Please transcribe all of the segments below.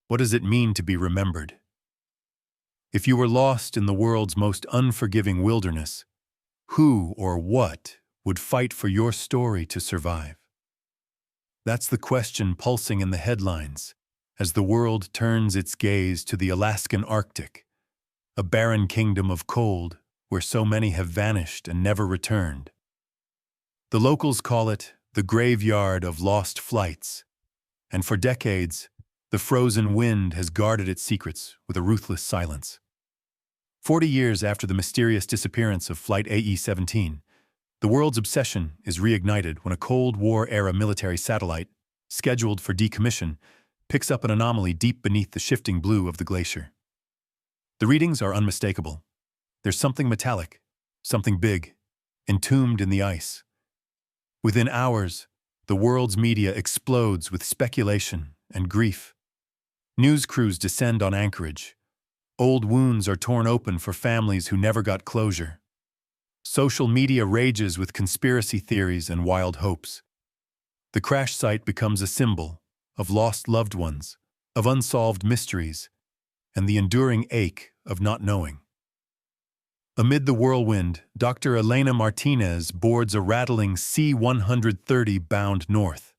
What does it mean to be remembered? If you were lost in the world's most unforgiving wilderness, who or what would fight for your story to survive? That's the question pulsing in the headlines as the world turns its gaze to the Alaskan Arctic, a barren kingdom of cold where so many have vanished and never returned. The locals call it the graveyard of lost flights, and for decades, the frozen wind has guarded its secrets with a ruthless silence. 40 years after the mysterious disappearance of Flight AE-17, the world's obsession is reignited when a Cold War-era military satellite, scheduled for decommission, picks up an anomaly deep beneath the shifting blue of the glacier. The readings are unmistakable. There's something metallic, something big, entombed in the ice. Within hours, the world's media explodes with speculation and grief. News crews descend on Anchorage. Old wounds are torn open for families who never got closure. Social media rages with conspiracy theories and wild hopes. The crash site becomes a symbol of lost loved ones, of unsolved mysteries, and the enduring ache of not knowing. Amid the whirlwind, Dr. Elena Martinez boards a rattling C-130 bound north.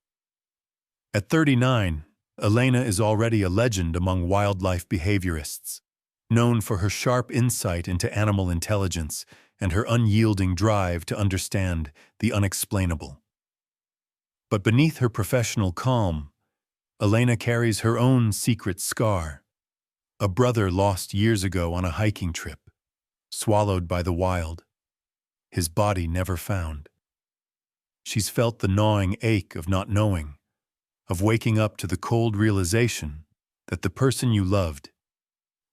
At 39, Elena is already a legend among wildlife behaviorists, known for her sharp insight into animal intelligence and her unyielding drive to understand the unexplainable. But beneath her professional calm, Elena carries her own secret scar, a brother lost years ago on a hiking trip, swallowed by the wild, his body never found. She's felt the gnawing ache of not knowing, of waking up to the cold realization that the person you loved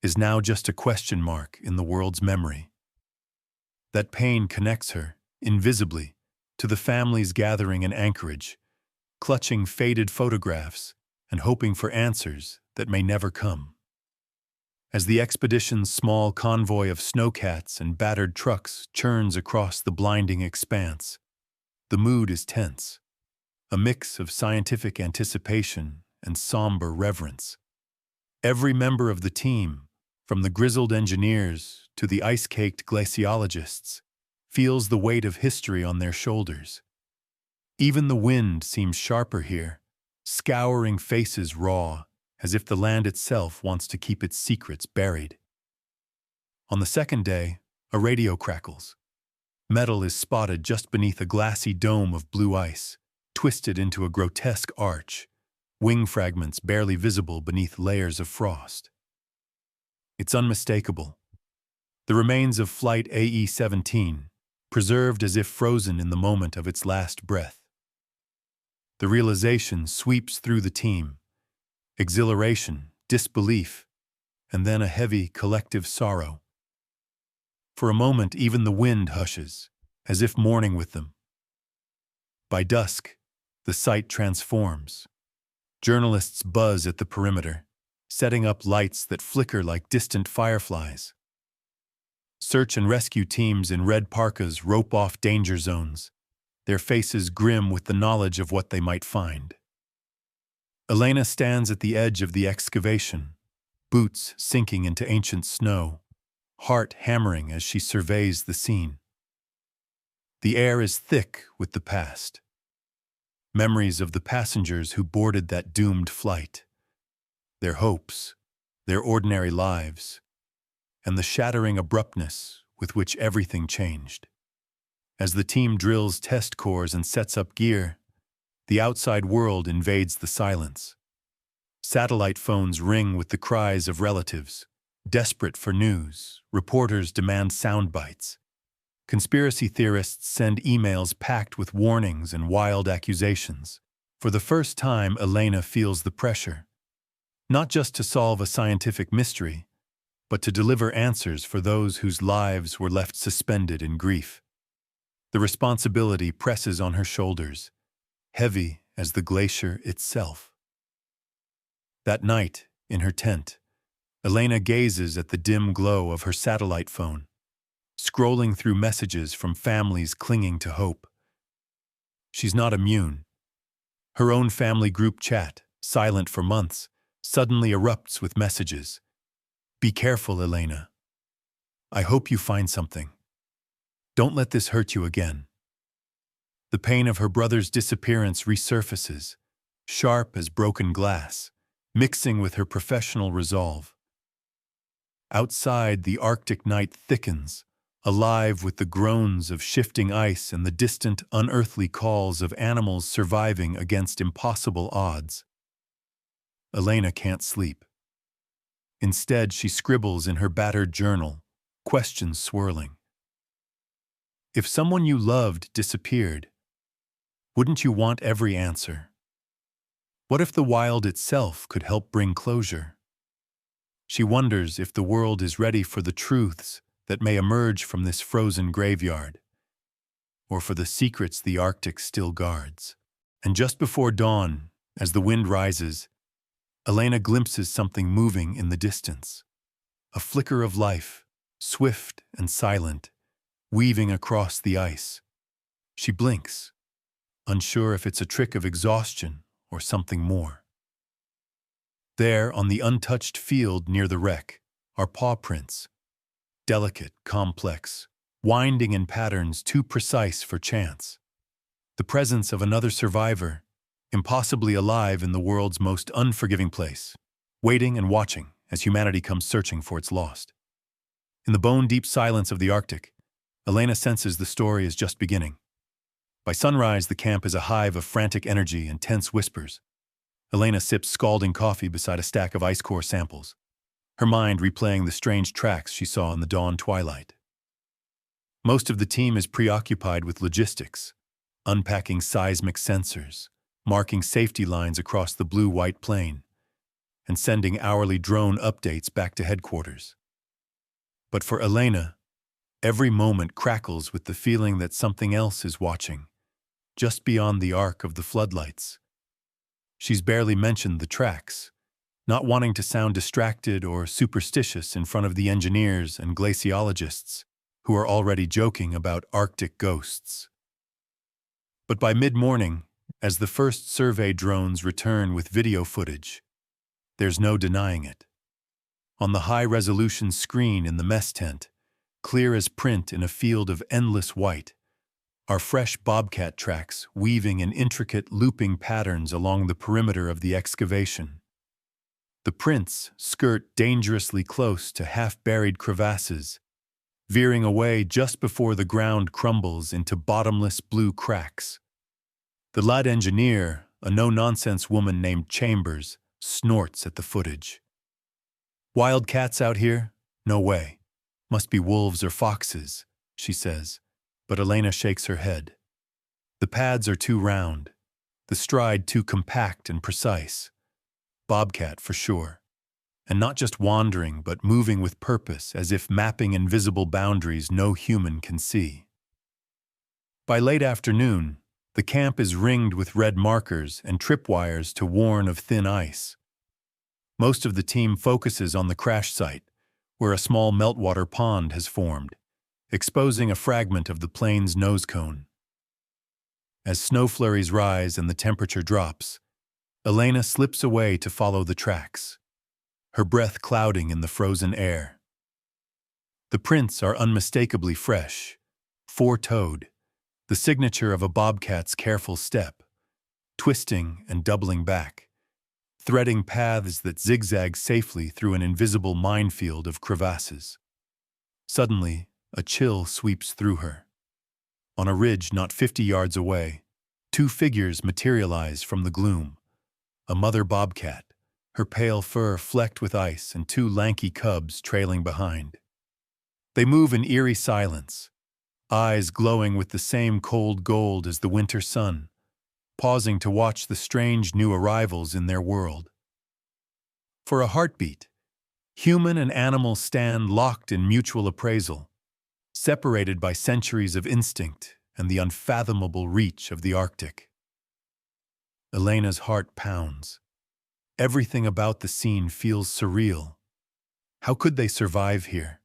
is now just a question mark in the world's memory. That pain connects her, invisibly, to the families gathering in Anchorage, clutching faded photographs and hoping for answers that may never come. As the expedition's small convoy of snowcats and battered trucks churns across the blinding expanse, the mood is tense, a mix of scientific anticipation and somber reverence. Every member of the team, from the grizzled engineers to the ice-caked glaciologists, feels the weight of history on their shoulders. Even the wind seems sharper here, scouring faces raw, as if the land itself wants to keep its secrets buried. On the second day, a radio crackles. Metal is spotted just beneath a glassy dome of blue ice, twisted into a grotesque arch, wing fragments barely visible beneath layers of frost. It's unmistakable. The remains of Flight AE-17, preserved as if frozen in the moment of its last breath. The realization sweeps through the team, exhilaration, disbelief, and then a heavy collective sorrow. For a moment, even the wind hushes, as if mourning with them. By dusk, the site transforms. Journalists buzz at the perimeter, setting up lights that flicker like distant fireflies. Search and rescue teams in red parkas rope off danger zones, their faces grim with the knowledge of what they might find. Elena stands at the edge of the excavation, boots sinking into ancient snow, heart hammering as she surveys the scene. The air is thick with the past. Memories of the passengers who boarded that doomed flight, their hopes, their ordinary lives, and the shattering abruptness with which everything changed. As the team drills test cores and sets up gear, the outside world invades the silence. Satellite phones ring with the cries of relatives, desperate for news. Reporters demand sound bites. Conspiracy theorists send emails packed with warnings and wild accusations. For the first time, Elena feels the pressure, not just to solve a scientific mystery, but to deliver answers for those whose lives were left suspended in grief. The responsibility presses on her shoulders, heavy as the glacier itself. That night, in her tent, Elena gazes at the dim glow of her satellite phone, scrolling through messages from families clinging to hope. She's not immune. Her own family group chat, silent for months, suddenly erupts with messages. Be careful, Elena. I hope you find something. Don't let this hurt you again. The pain of her brother's disappearance resurfaces, sharp as broken glass, mixing with her professional resolve. Outside, the Arctic night thickens, alive with the groans of shifting ice and the distant, unearthly calls of animals surviving against impossible odds. Elena can't sleep. Instead, she scribbles in her battered journal, questions swirling. If someone you loved disappeared, wouldn't you want every answer? What if the wild itself could help bring closure? She wonders if the world is ready for the truths that may emerge from this frozen graveyard, or for the secrets the Arctic still guards. And just before dawn, as the wind rises, Elena glimpses something moving in the distance. A flicker of life, swift and silent, weaving across the ice. She blinks, unsure if it's a trick of exhaustion or something more. There, on the untouched field near the wreck, are paw prints. Delicate, complex, winding in patterns too precise for chance. The presence of another survivor, impossibly alive in the world's most unforgiving place, waiting and watching as humanity comes searching for its lost. In the bone-deep silence of the Arctic, Elena senses the story is just beginning. By sunrise, the camp is a hive of frantic energy and tense whispers. Elena sips scalding coffee beside a stack of ice core samples, her mind replaying the strange tracks she saw in the dawn twilight. Most of the team is preoccupied with logistics, unpacking seismic sensors, marking safety lines across the blue-white plain, and sending hourly drone updates back to headquarters. But for Elena, every moment crackles with the feeling that something else is watching, just beyond the arc of the floodlights. She's barely mentioned the tracks, not wanting to sound distracted or superstitious in front of the engineers and glaciologists who are already joking about Arctic ghosts. But by mid-morning, as the first survey drones return with video footage, there's no denying it. On the high-resolution screen in the mess tent, clear as print in a field of endless white, are fresh Bobcat tracks weaving in intricate looping patterns along the perimeter of the excavation. The prints skirt dangerously close to half-buried crevasses, veering away just before the ground crumbles into bottomless blue cracks. The lead engineer, a no-nonsense woman named Chambers, snorts at the footage. Wild cats out here? No way. Must be wolves or foxes, she says, but Elena shakes her head. The pads are too round, the stride too compact and precise. Bobcat for sure. And not just wandering, but moving with purpose, as if mapping invisible boundaries no human can see. By late afternoon, the camp is ringed with red markers and tripwires to warn of thin ice. Most of the team focuses on the crash site, where a small meltwater pond has formed, exposing a fragment of the plane's nose cone. As snow flurries rise and the temperature drops, Elena slips away to follow the tracks, her breath clouding in the frozen air. The prints are unmistakably fresh, four-toed, the signature of a bobcat's careful step, twisting and doubling back, threading paths that zigzag safely through an invisible minefield of crevasses. Suddenly, a chill sweeps through her. On a ridge not 50 yards away, two figures materialize from the gloom. A mother bobcat, her pale fur flecked with ice, and two lanky cubs trailing behind. They move in eerie silence, eyes glowing with the same cold gold as the winter sun, pausing to watch the strange new arrivals in their world. For a heartbeat, human and animal stand locked in mutual appraisal, separated by centuries of instinct and the unfathomable reach of the Arctic. Elena's heart pounds. Everything about the scene feels surreal. How could they survive here,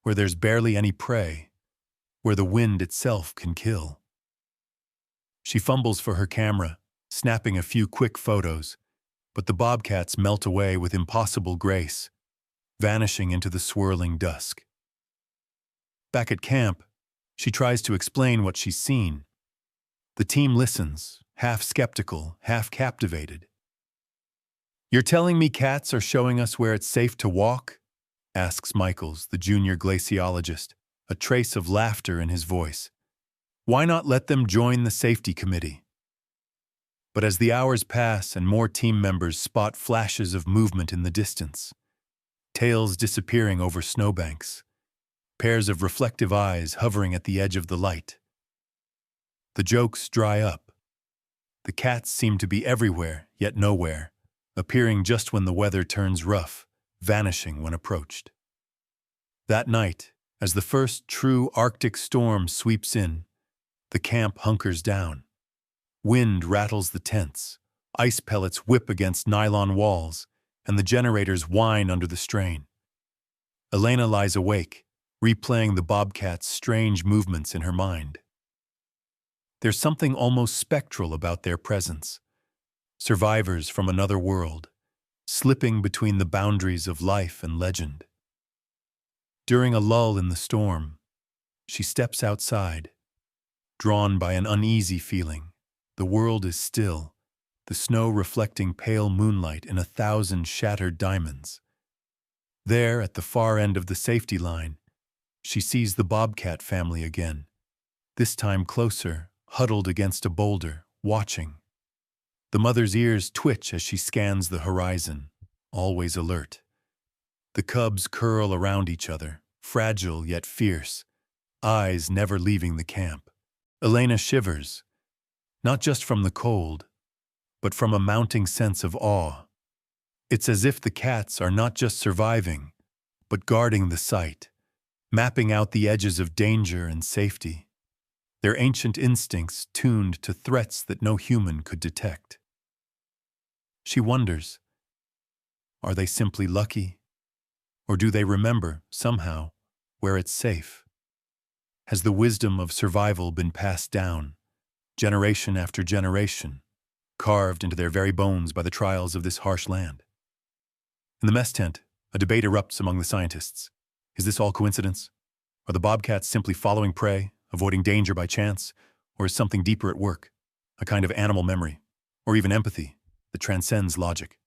where there's barely any prey, where the wind itself can kill? She fumbles for her camera, snapping a few quick photos, but the bobcats melt away with impossible grace, vanishing into the swirling dusk. Back at camp, she tries to explain what she's seen. The team listens, half skeptical, half captivated. "You're telling me cats are showing us where it's safe to walk?" asks Michaels, the junior glaciologist, a trace of laughter in his voice. "Why not let them join the safety committee?" But as the hours pass and more team members spot flashes of movement in the distance, tails disappearing over snowbanks, pairs of reflective eyes hovering at the edge of the light, the jokes dry up. The cats seem to be everywhere, yet nowhere, appearing just when the weather turns rough, vanishing when approached. That night, as the first true Arctic storm sweeps in, the camp hunkers down. Wind rattles the tents, ice pellets whip against nylon walls, and the generators whine under the strain. Elena lies awake, replaying the bobcat's strange movements in her mind. There's something almost spectral about their presence. Survivors from another world, slipping between the boundaries of life and legend. During a lull in the storm, she steps outside, drawn by an uneasy feeling. The world is still, the snow reflecting pale moonlight in 1,000 shattered diamonds. There, at the far end of the safety line, she sees the bobcat family again, this time closer, huddled against a boulder, watching. The mother's ears twitch as she scans the horizon, always alert. The cubs curl around each other, fragile yet fierce, eyes never leaving the camp. Elena shivers, not just from the cold, but from a mounting sense of awe. It's as if the cats are not just surviving, but guarding the site, mapping out the edges of danger and safety, their ancient instincts tuned to threats that no human could detect. She wonders, are they simply lucky? Or do they remember, somehow, where it's safe? Has the wisdom of survival been passed down, generation after generation, carved into their very bones by the trials of this harsh land? In the mess tent, a debate erupts among the scientists. Is this all coincidence? Are the bobcats simply following prey, avoiding danger by chance? Or is something deeper at work, a kind of animal memory, or even empathy that transcends logic?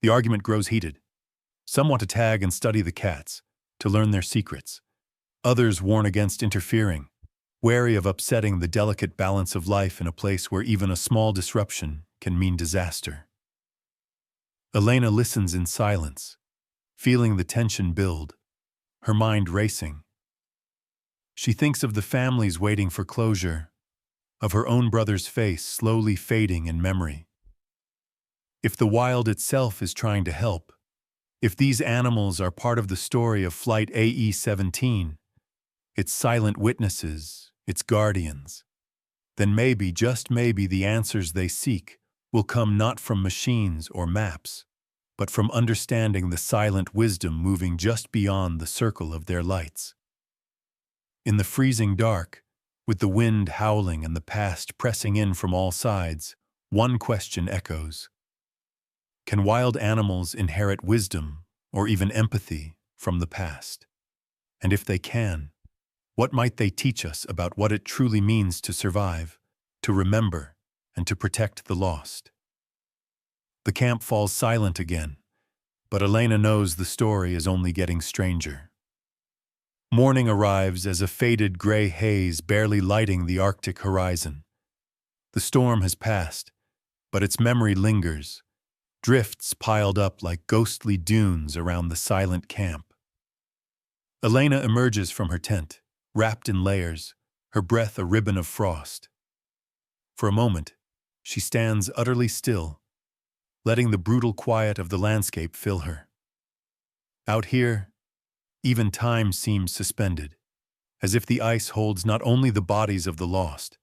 The argument grows heated. Some want to tag and study the cats, to learn their secrets. Others warn against interfering, wary of upsetting the delicate balance of life in a place where even a small disruption can mean disaster. Elena listens in silence, feeling the tension build, her mind racing. She thinks of the families waiting for closure, of her own brother's face slowly fading in memory. If the wild itself is trying to help, if these animals are part of the story of Flight AE-17, its silent witnesses, its guardians, then maybe, just maybe, the answers they seek will come not from machines or maps, but from understanding the silent wisdom moving just beyond the circle of their lights. In the freezing dark, with the wind howling and the past pressing in from all sides, one question echoes. Can wild animals inherit wisdom or even empathy from the past? And if they can, what might they teach us about what it truly means to survive, to remember, and to protect the lost? The camp falls silent again, but Elena knows the story is only getting stranger. Morning arrives as a faded gray haze barely lighting the Arctic horizon. The storm has passed, but its memory lingers, drifts piled up like ghostly dunes around the silent camp. Elena emerges from her tent, wrapped in layers, her breath a ribbon of frost. For a moment, she stands utterly still, letting the brutal quiet of the landscape fill her. Out here, even time seems suspended, as if the ice holds not only the bodies of the lost,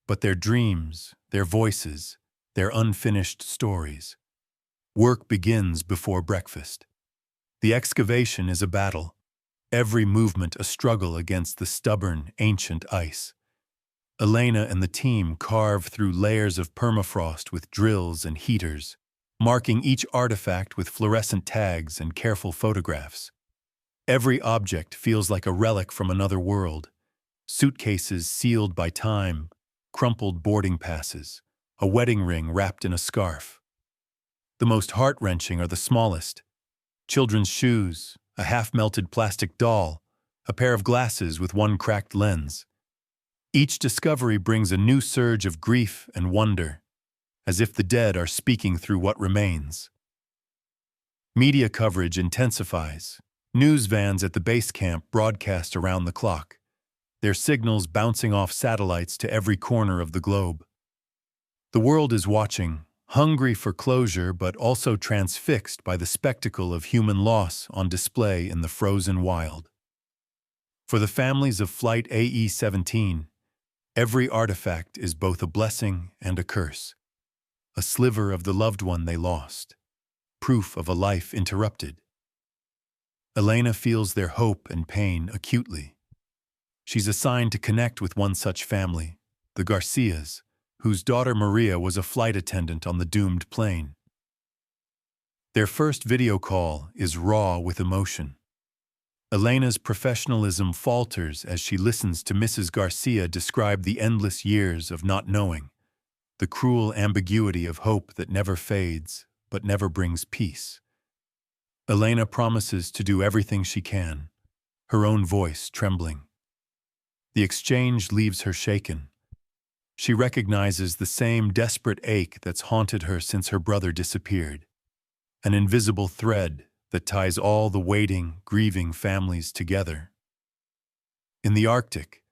but their dreams, their voices, their unfinished stories. Work begins before breakfast. The excavation is a battle, every movement a struggle against the stubborn, ancient ice. Elena and the team carve through layers of permafrost with drills and heaters, marking each artifact with fluorescent tags and careful photographs. Every object feels like a relic from another world. Suitcases sealed by time, crumpled boarding passes, a wedding ring wrapped in a scarf. The most heart-wrenching are the smallest. Children's shoes, a half-melted plastic doll, a pair of glasses with one cracked lens. Each discovery brings a new surge of grief and wonder, as if the dead are speaking through what remains. Media coverage intensifies. News vans at the base camp broadcast around the clock, their signals bouncing off satellites to every corner of the globe. The world is watching, hungry for closure but also transfixed by the spectacle of human loss on display in the frozen wild. For the families of Flight AE-17, every artifact is both a blessing and a curse, a sliver of the loved one they lost, proof of a life interrupted. Elena feels their hope and pain acutely. She's assigned to connect with one such family, the Garcias, whose daughter Maria was a flight attendant on the doomed plane. Their first video call is raw with emotion. Elena's professionalism falters as she listens to Mrs. Garcia describe the endless years of not knowing, the cruel ambiguity of hope that never fades but never brings peace. Elena promises to do everything she can, her own voice trembling. The exchange leaves her shaken. She recognizes the same desperate ache that's haunted her since her brother disappeared, an invisible thread that ties all the waiting, grieving families together. In the Arctic,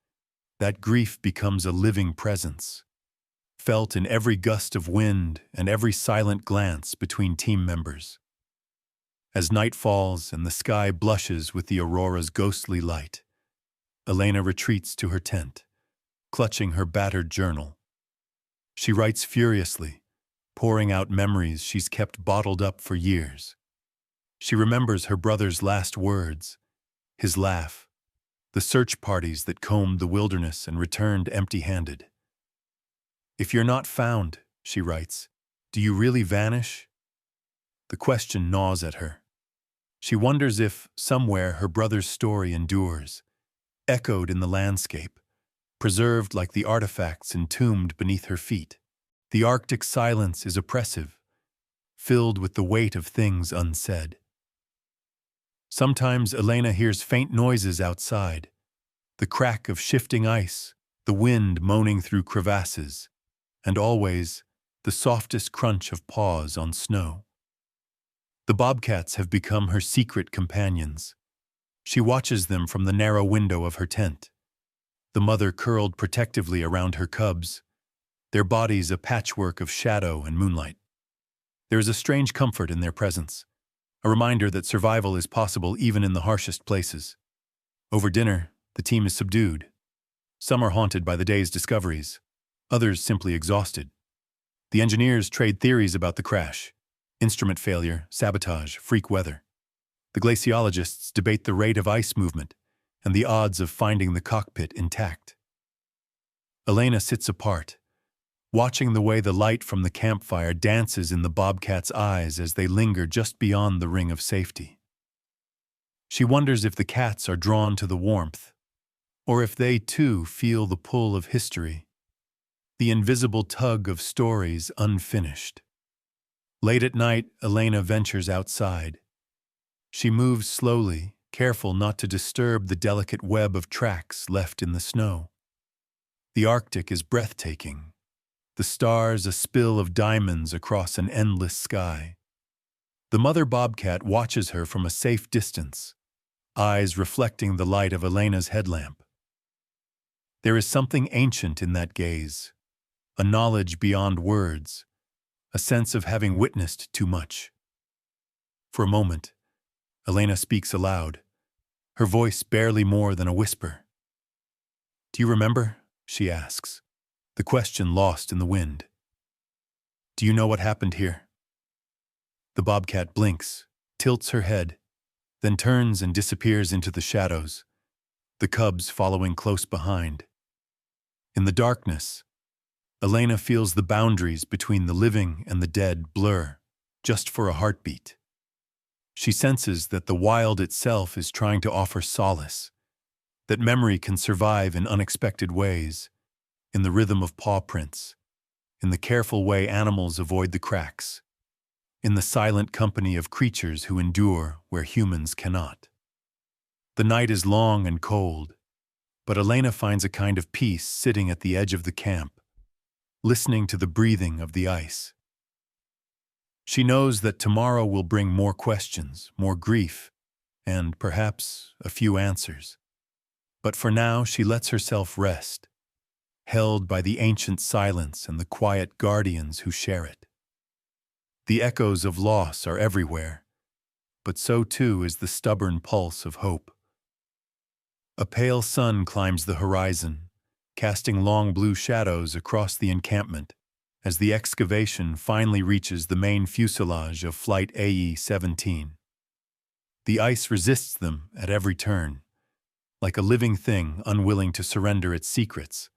that grief becomes a living presence, felt in every gust of wind and every silent glance between team members. As night falls and the sky blushes with the aurora's ghostly light, Elena retreats to her tent, clutching her battered journal. She writes furiously, pouring out memories she's kept bottled up for years. She remembers her brother's last words, his laugh, the search parties that combed the wilderness and returned empty-handed. "If you're not found," she writes, "do you really vanish?" The question gnaws at her. She wonders if, somewhere, her brother's story endures, echoed in the landscape, preserved like the artifacts entombed beneath her feet. The Arctic silence is oppressive, filled with the weight of things unsaid. Sometimes Elena hears faint noises outside, the crack of shifting ice, the wind moaning through crevasses, and always the softest crunch of paws on snow. The bobcats have become her secret companions. She watches them from the narrow window of her tent, the mother curled protectively around her cubs, their bodies a patchwork of shadow and moonlight. There is a strange comfort in their presence, a reminder that survival is possible even in the harshest places. Over dinner, the team is subdued. Some are haunted by the day's discoveries, others simply exhausted. The engineers trade theories about the crash: instrument failure, sabotage, freak weather. The glaciologists debate the rate of ice movement and the odds of finding the cockpit intact. Elena sits apart, watching the way the light from the campfire dances in the bobcats' eyes as they linger just beyond the ring of safety. She wonders if the cats are drawn to the warmth, or if they too feel the pull of history, the invisible tug of stories unfinished. Late at night, Elena ventures outside. She moves slowly, careful not to disturb the delicate web of tracks left in the snow. The Arctic is breathtaking, the stars a spill of diamonds across an endless sky. The mother bobcat watches her from a safe distance, eyes reflecting the light of Elena's headlamp. There is something ancient in that gaze, a knowledge beyond words, a sense of having witnessed too much. For a moment, Elena speaks aloud, her voice barely more than a whisper. "Do you remember?" she asks, the question lost in the wind. "Do you know what happened here?" The bobcat blinks, tilts her head, then turns and disappears into the shadows, the cubs following close behind. In the darkness, Elena feels the boundaries between the living and the dead blur, just for a heartbeat. She senses that the wild itself is trying to offer solace, that memory can survive in unexpected ways, in the rhythm of paw prints, in the careful way animals avoid the cracks, in the silent company of creatures who endure where humans cannot. The night is long and cold, but Elena finds a kind of peace sitting at the edge of the camp, listening to the breathing of the ice. She knows that tomorrow will bring more questions, more grief, and perhaps a few answers. But for now, she lets herself rest, held by the ancient silence and the quiet guardians who share it. The echoes of loss are everywhere, but so too is the stubborn pulse of hope. A pale sun climbs the horizon, casting long blue shadows across the encampment as the excavation finally reaches the main fuselage of Flight AE-17. The ice resists them at every turn, like a living thing unwilling to surrender its secrets.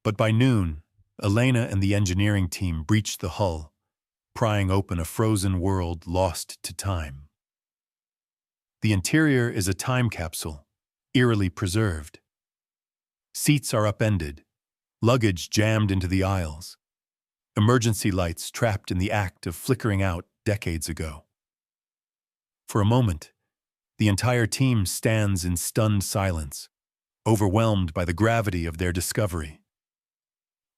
But by noon, Elena and the engineering team breach the hull, prying open a frozen world lost to time. The interior is a time capsule, eerily preserved. Seats are upended, luggage jammed into the aisles, emergency lights trapped in the act of flickering out decades ago. For a moment, the entire team stands in stunned silence, overwhelmed by the gravity of their discovery.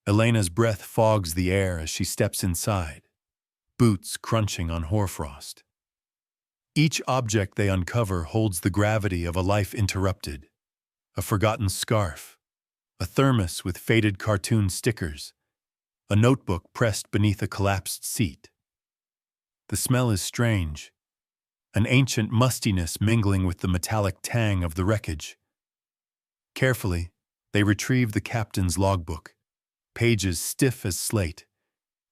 Elena's breath fogs the air as she steps inside, boots crunching on hoarfrost. Each object they uncover holds the gravity of a life interrupted: a forgotten scarf, a thermos with faded cartoon stickers, a notebook pressed beneath a collapsed seat. The smell is strange, an ancient mustiness mingling with the metallic tang of the wreckage. Carefully, they retrieve the captain's logbook, pages stiff as slate,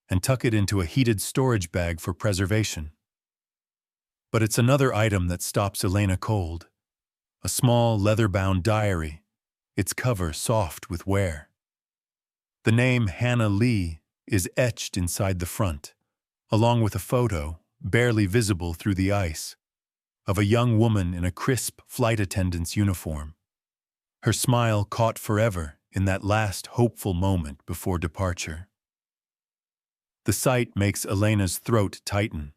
and tuck it into a heated storage bag for preservation. But it's another item that stops Elena cold: a small leather-bound diary, its cover soft with wear. The name Hannah Lee is etched inside the front, along with a photo, barely visible through the ice, of a young woman in a crisp flight attendant's uniform, her smile caught forever in that last hopeful moment before departure. The sight makes Elena's throat tighten.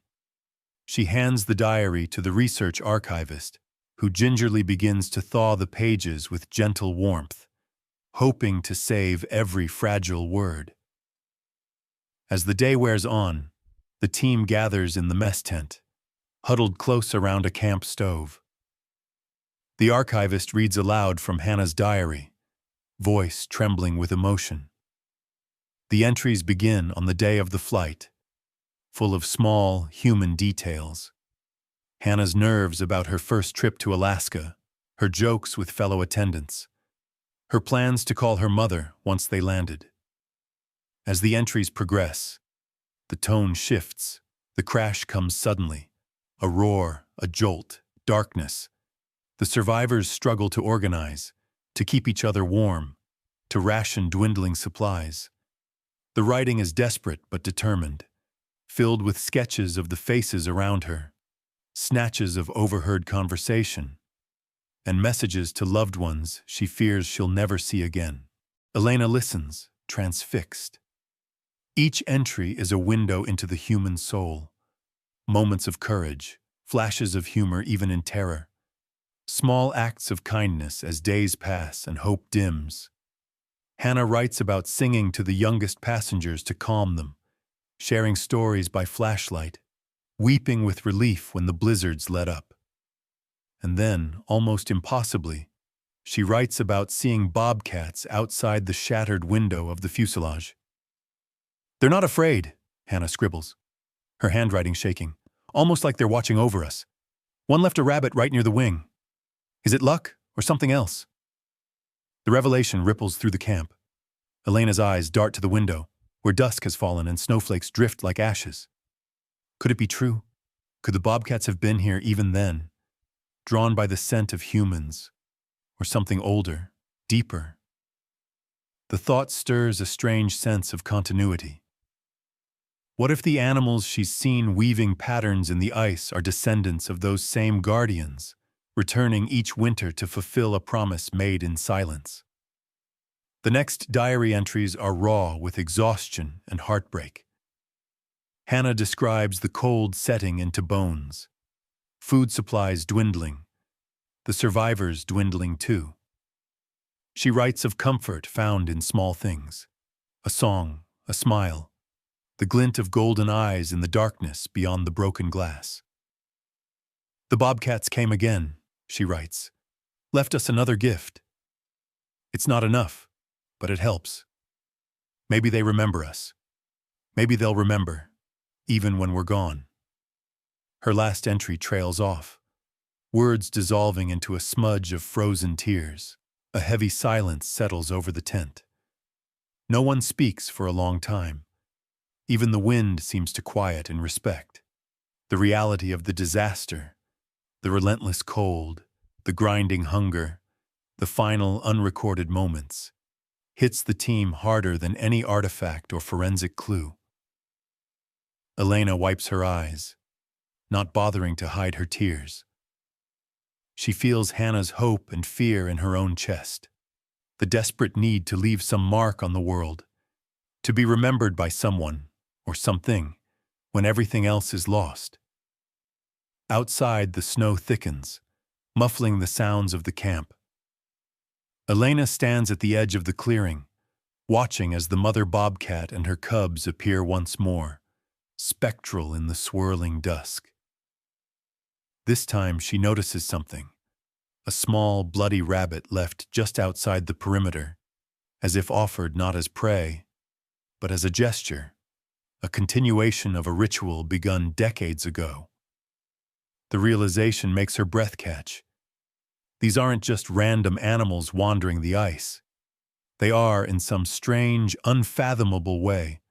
She hands the diary to the research archivist, who gingerly begins to thaw the pages with gentle warmth, hoping to save every fragile word. As the day wears on, the team gathers in the mess tent, huddled close around a camp stove. The archivist reads aloud from Hannah's diary, voice trembling with emotion. The entries begin on the day of the flight, full of small, human details. Hannah's nerves about her first trip to Alaska, her jokes with fellow attendants, her plans to call her mother once they landed. As the entries progress, the tone shifts. The crash comes suddenly. A roar, a jolt, darkness. The survivors struggle to organize, to keep each other warm, to ration dwindling supplies. The writing is desperate but determined, filled with sketches of the faces around her, snatches of overheard conversation, and messages to loved ones she fears she'll never see again. Elena listens, transfixed. Each entry is a window into the human soul. Moments of courage, flashes of humor even in terror, small acts of kindness as days pass and hope dims. Hannah writes about singing to the youngest passengers to calm them, sharing stories by flashlight, weeping with relief when the blizzards let up. And then, almost impossibly, she writes about seeing bobcats outside the shattered window of the fuselage. "They're not afraid," Hannah scribbles, her handwriting shaking, "almost like they're watching over us. One left a rabbit right near the wing. Is it luck or something else?" The revelation ripples through the camp. Elena's eyes dart to the window, where dusk has fallen and snowflakes drift like ashes. Could it be true? Could the bobcats have been here even then, drawn by the scent of humans, or something older, deeper? The thought stirs a strange sense of continuity. What if the animals she's seen weaving patterns in the ice are descendants of those same guardians, returning each winter to fulfill a promise made in silence? The next diary entries are raw with exhaustion and heartbreak. Hannah describes the cold setting into bones, food supplies dwindling, the survivors dwindling too. She writes of comfort found in small things, a song, a smile, the glint of golden eyes in the darkness beyond the broken glass. The bobcats came again, she writes, left us another gift. It's not enough, but it helps. Maybe they remember us. Maybe they'll remember, even when we're gone. Her last entry trails off, words dissolving into a smudge of frozen tears. A heavy silence settles over the tent. No one speaks for a long time. Even the wind seems to quiet in respect. The reality of the disaster, the relentless cold, the grinding hunger, the final unrecorded moments, hits the team harder than any artifact or forensic clue. Elena wipes her eyes, not bothering to hide her tears. She feels Hannah's hope and fear in her own chest, the desperate need to leave some mark on the world, to be remembered by someone or something when everything else is lost. Outside, the snow thickens, muffling the sounds of the camp. Elena stands at the edge of the clearing, watching as the mother bobcat and her cubs appear once more, spectral in the swirling dusk. This time she notices something, a small, bloody rabbit left just outside the perimeter, as if offered not as prey, but as a gesture, a continuation of a ritual begun decades ago. The realization makes her breath catch. These aren't just random animals wandering the ice. They are, in some strange, unfathomable way,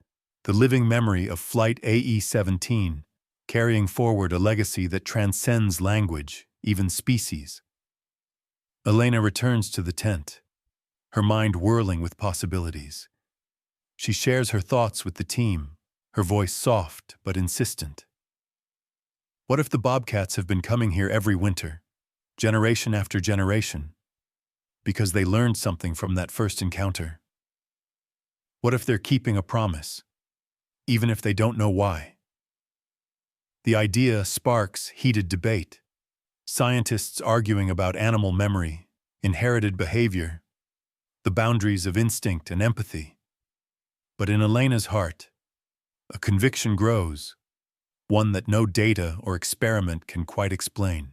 the living memory of Flight AE-17, carrying forward a legacy that transcends language, even species. Elena returns to the tent, her mind whirling with possibilities. She shares her thoughts with the team, her voice soft but insistent. What if the bobcats have been coming here every winter, generation after generation, because they learned something from that first encounter? What if they're keeping a promise, even if they don't know why? The idea sparks heated debate. Scientists arguing about animal memory, inherited behavior, the boundaries of instinct and empathy. But in Elena's heart, a conviction grows, one that no data or experiment can quite explain.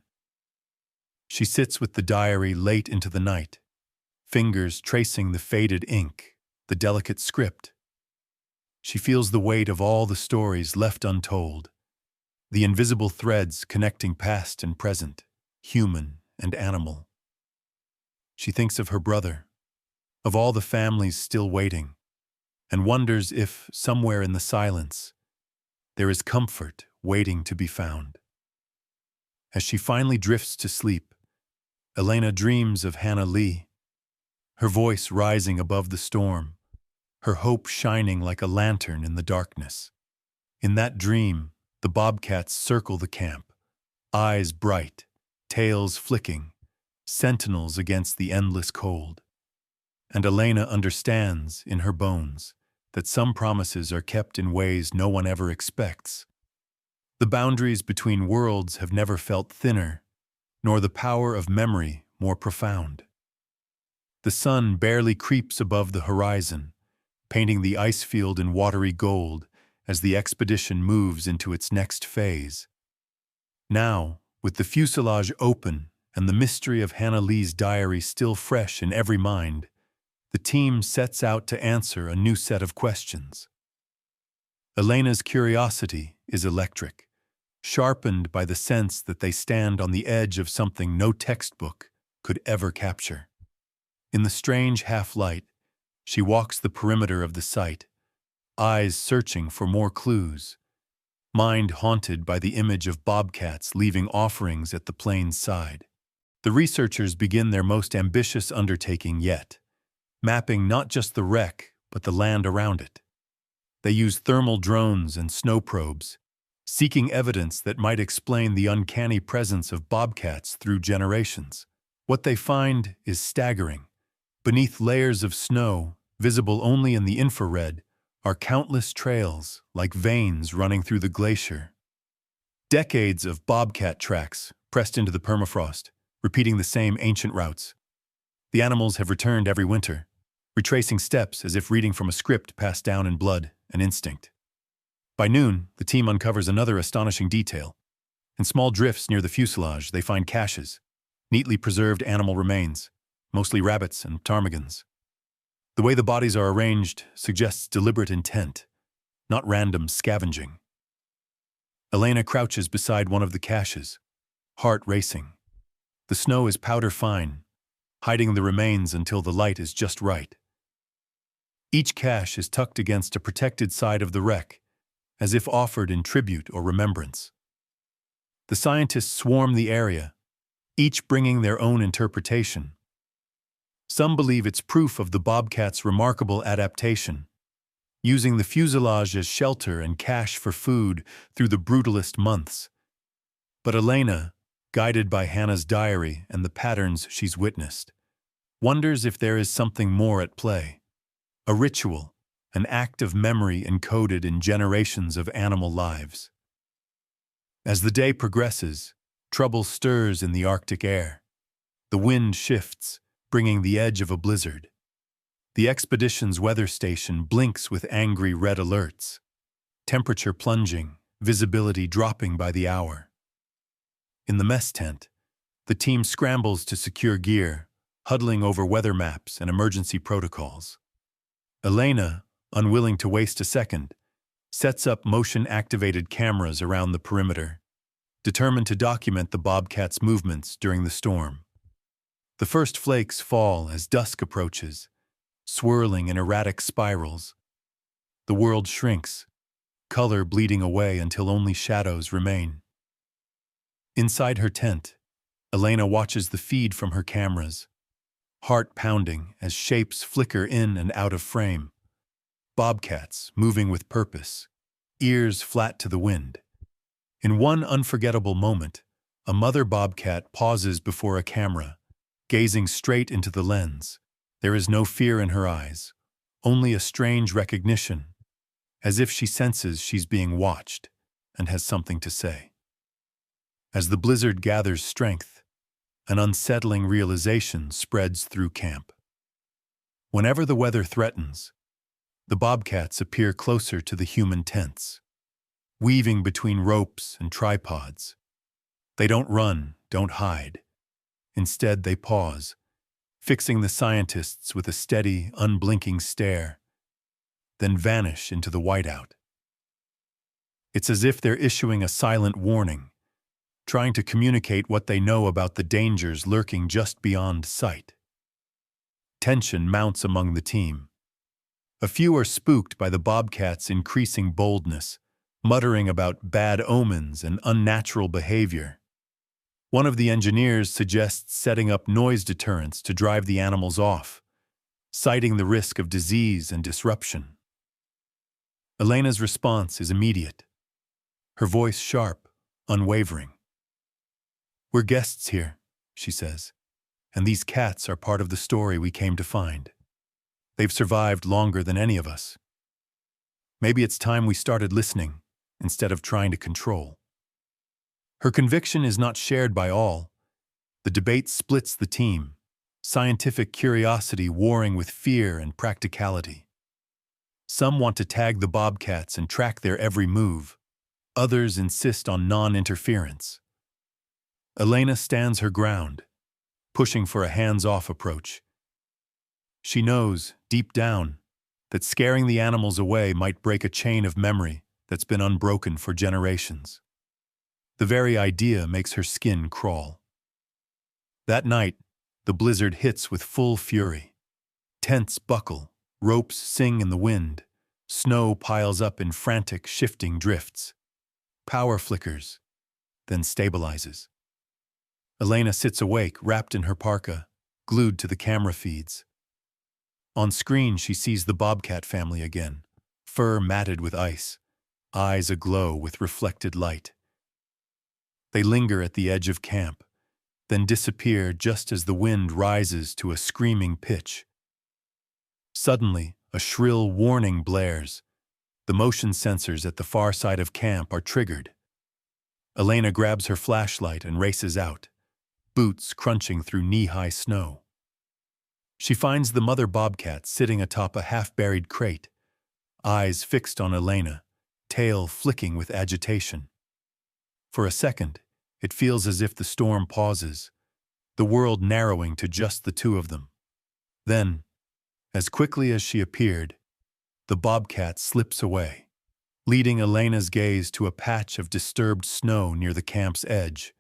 She sits with the diary late into the night, fingers tracing the faded ink, the delicate script. She feels the weight of all the stories left untold, the invisible threads connecting past and present, human and animal. She thinks of her brother, of all the families still waiting, and wonders if, somewhere in the silence, there is comfort waiting to be found. As she finally drifts to sleep, Elena dreams of Hannah Lee, her voice rising above the storm, her hope shining like a lantern in the darkness. In that dream, the bobcats circle the camp, eyes bright, tails flicking, sentinels against the endless cold. And Elena understands, in her bones, that some promises are kept in ways no one ever expects. The boundaries between worlds have never felt thinner, nor the power of memory more profound. The sun barely creeps above the horizon, painting the ice field in watery gold as the expedition moves into its next phase. Now, with the fuselage open and the mystery of Hannah Lee's diary still fresh in every mind, the team sets out to answer a new set of questions. Elena's curiosity is electric, sharpened by the sense that they stand on the edge of something no textbook could ever capture. In the strange half-light, she walks the perimeter of the site, eyes searching for more clues, mind haunted by the image of bobcats leaving offerings at the plane's side. The researchers begin their most ambitious undertaking yet, mapping not just the wreck, but the land around it. They use thermal drones and snow probes, seeking evidence that might explain the uncanny presence of bobcats through generations. What they find is staggering. Beneath layers of snow, visible only in the infrared, are countless trails, like veins running through the glacier. Decades of bobcat tracks pressed into the permafrost, repeating the same ancient routes. The animals have returned every winter, retracing steps as if reading from a script passed down in blood and instinct. By noon, the team uncovers another astonishing detail. In small drifts near the fuselage, they find caches, neatly preserved animal remains, mostly rabbits and ptarmigans. The way the bodies are arranged suggests deliberate intent, not random scavenging. Elena crouches beside one of the caches, heart racing. The snow is powder fine, hiding the remains until the light is just right. Each cache is tucked against a protected side of the wreck, as if offered in tribute or remembrance. The scientists swarm the area, each bringing their own interpretation. Some believe it's proof of the bobcat's remarkable adaptation, using the fuselage as shelter and cache for food through the brutalist months. But Elena, guided by Hannah's diary and the patterns she's witnessed, wonders if there is something more at play. A ritual, an act of memory encoded in generations of animal lives. As the day progresses, trouble stirs in the Arctic air. The wind shifts, bringing the edge of a blizzard. The expedition's weather station blinks with angry red alerts, temperature plunging, visibility dropping by the hour. In the mess tent, the team scrambles to secure gear, huddling over weather maps and emergency protocols. Elena, unwilling to waste a second, sets up motion-activated cameras around the perimeter, determined to document the bobcat's movements during the storm. The first flakes fall as dusk approaches, swirling in erratic spirals. The world shrinks, color bleeding away until only shadows remain. Inside her tent, Elena watches the feed from her cameras, heart pounding as shapes flicker in and out of frame. Bobcats moving with purpose, ears flat to the wind. In one unforgettable moment, a mother bobcat pauses before a camera, gazing straight into the lens. There is no fear in her eyes, only a strange recognition, as if she senses she's being watched and has something to say. As the blizzard gathers strength, an unsettling realization spreads through camp. Whenever the weather threatens, the bobcats appear closer to the human tents, weaving between ropes and tripods. They don't run, don't hide. Instead, they pause, fixing the scientists with a steady, unblinking stare, then vanish into the whiteout. It's as if they're issuing a silent warning, trying to communicate what they know about the dangers lurking just beyond sight. Tension mounts among the team. A few are spooked by the bobcat's increasing boldness, muttering about bad omens and unnatural behavior. One of the engineers suggests setting up noise deterrents to drive the animals off, citing the risk of disease and disruption. Elena's response is immediate, her voice sharp, unwavering. "We're guests here," she says, "and these cats are part of the story we came to find. They've survived longer than any of us. Maybe it's time we started listening instead of trying to control." Her conviction is not shared by all. The debate splits the team, scientific curiosity warring with fear and practicality. Some want to tag the bobcats and track their every move. Others insist on non-interference. Elena stands her ground, pushing for a hands-off approach. She knows, deep down, that scaring the animals away might break a chain of memory that's been unbroken for generations. The very idea makes her skin crawl. That night, the blizzard hits with full fury. Tents buckle, ropes sing in the wind, snow piles up in frantic, shifting drifts. Power flickers, then stabilizes. Elena sits awake, wrapped in her parka, glued to the camera feeds. On screen, she sees the bobcat family again, fur matted with ice, eyes aglow with reflected light. They linger at the edge of camp, then disappear just as the wind rises to a screaming pitch. Suddenly, a shrill warning blares. The motion sensors at the far side of camp are triggered. Elena grabs her flashlight and races out, boots crunching through knee-high snow. She finds the mother bobcat sitting atop a half-buried crate, eyes fixed on Elena, tail flicking with agitation. For a second, it feels as if the storm pauses, the world narrowing to just the two of them. Then, as quickly as she appeared, the bobcat slips away, leading Elena's gaze to a patch of disturbed snow near the camp's edge,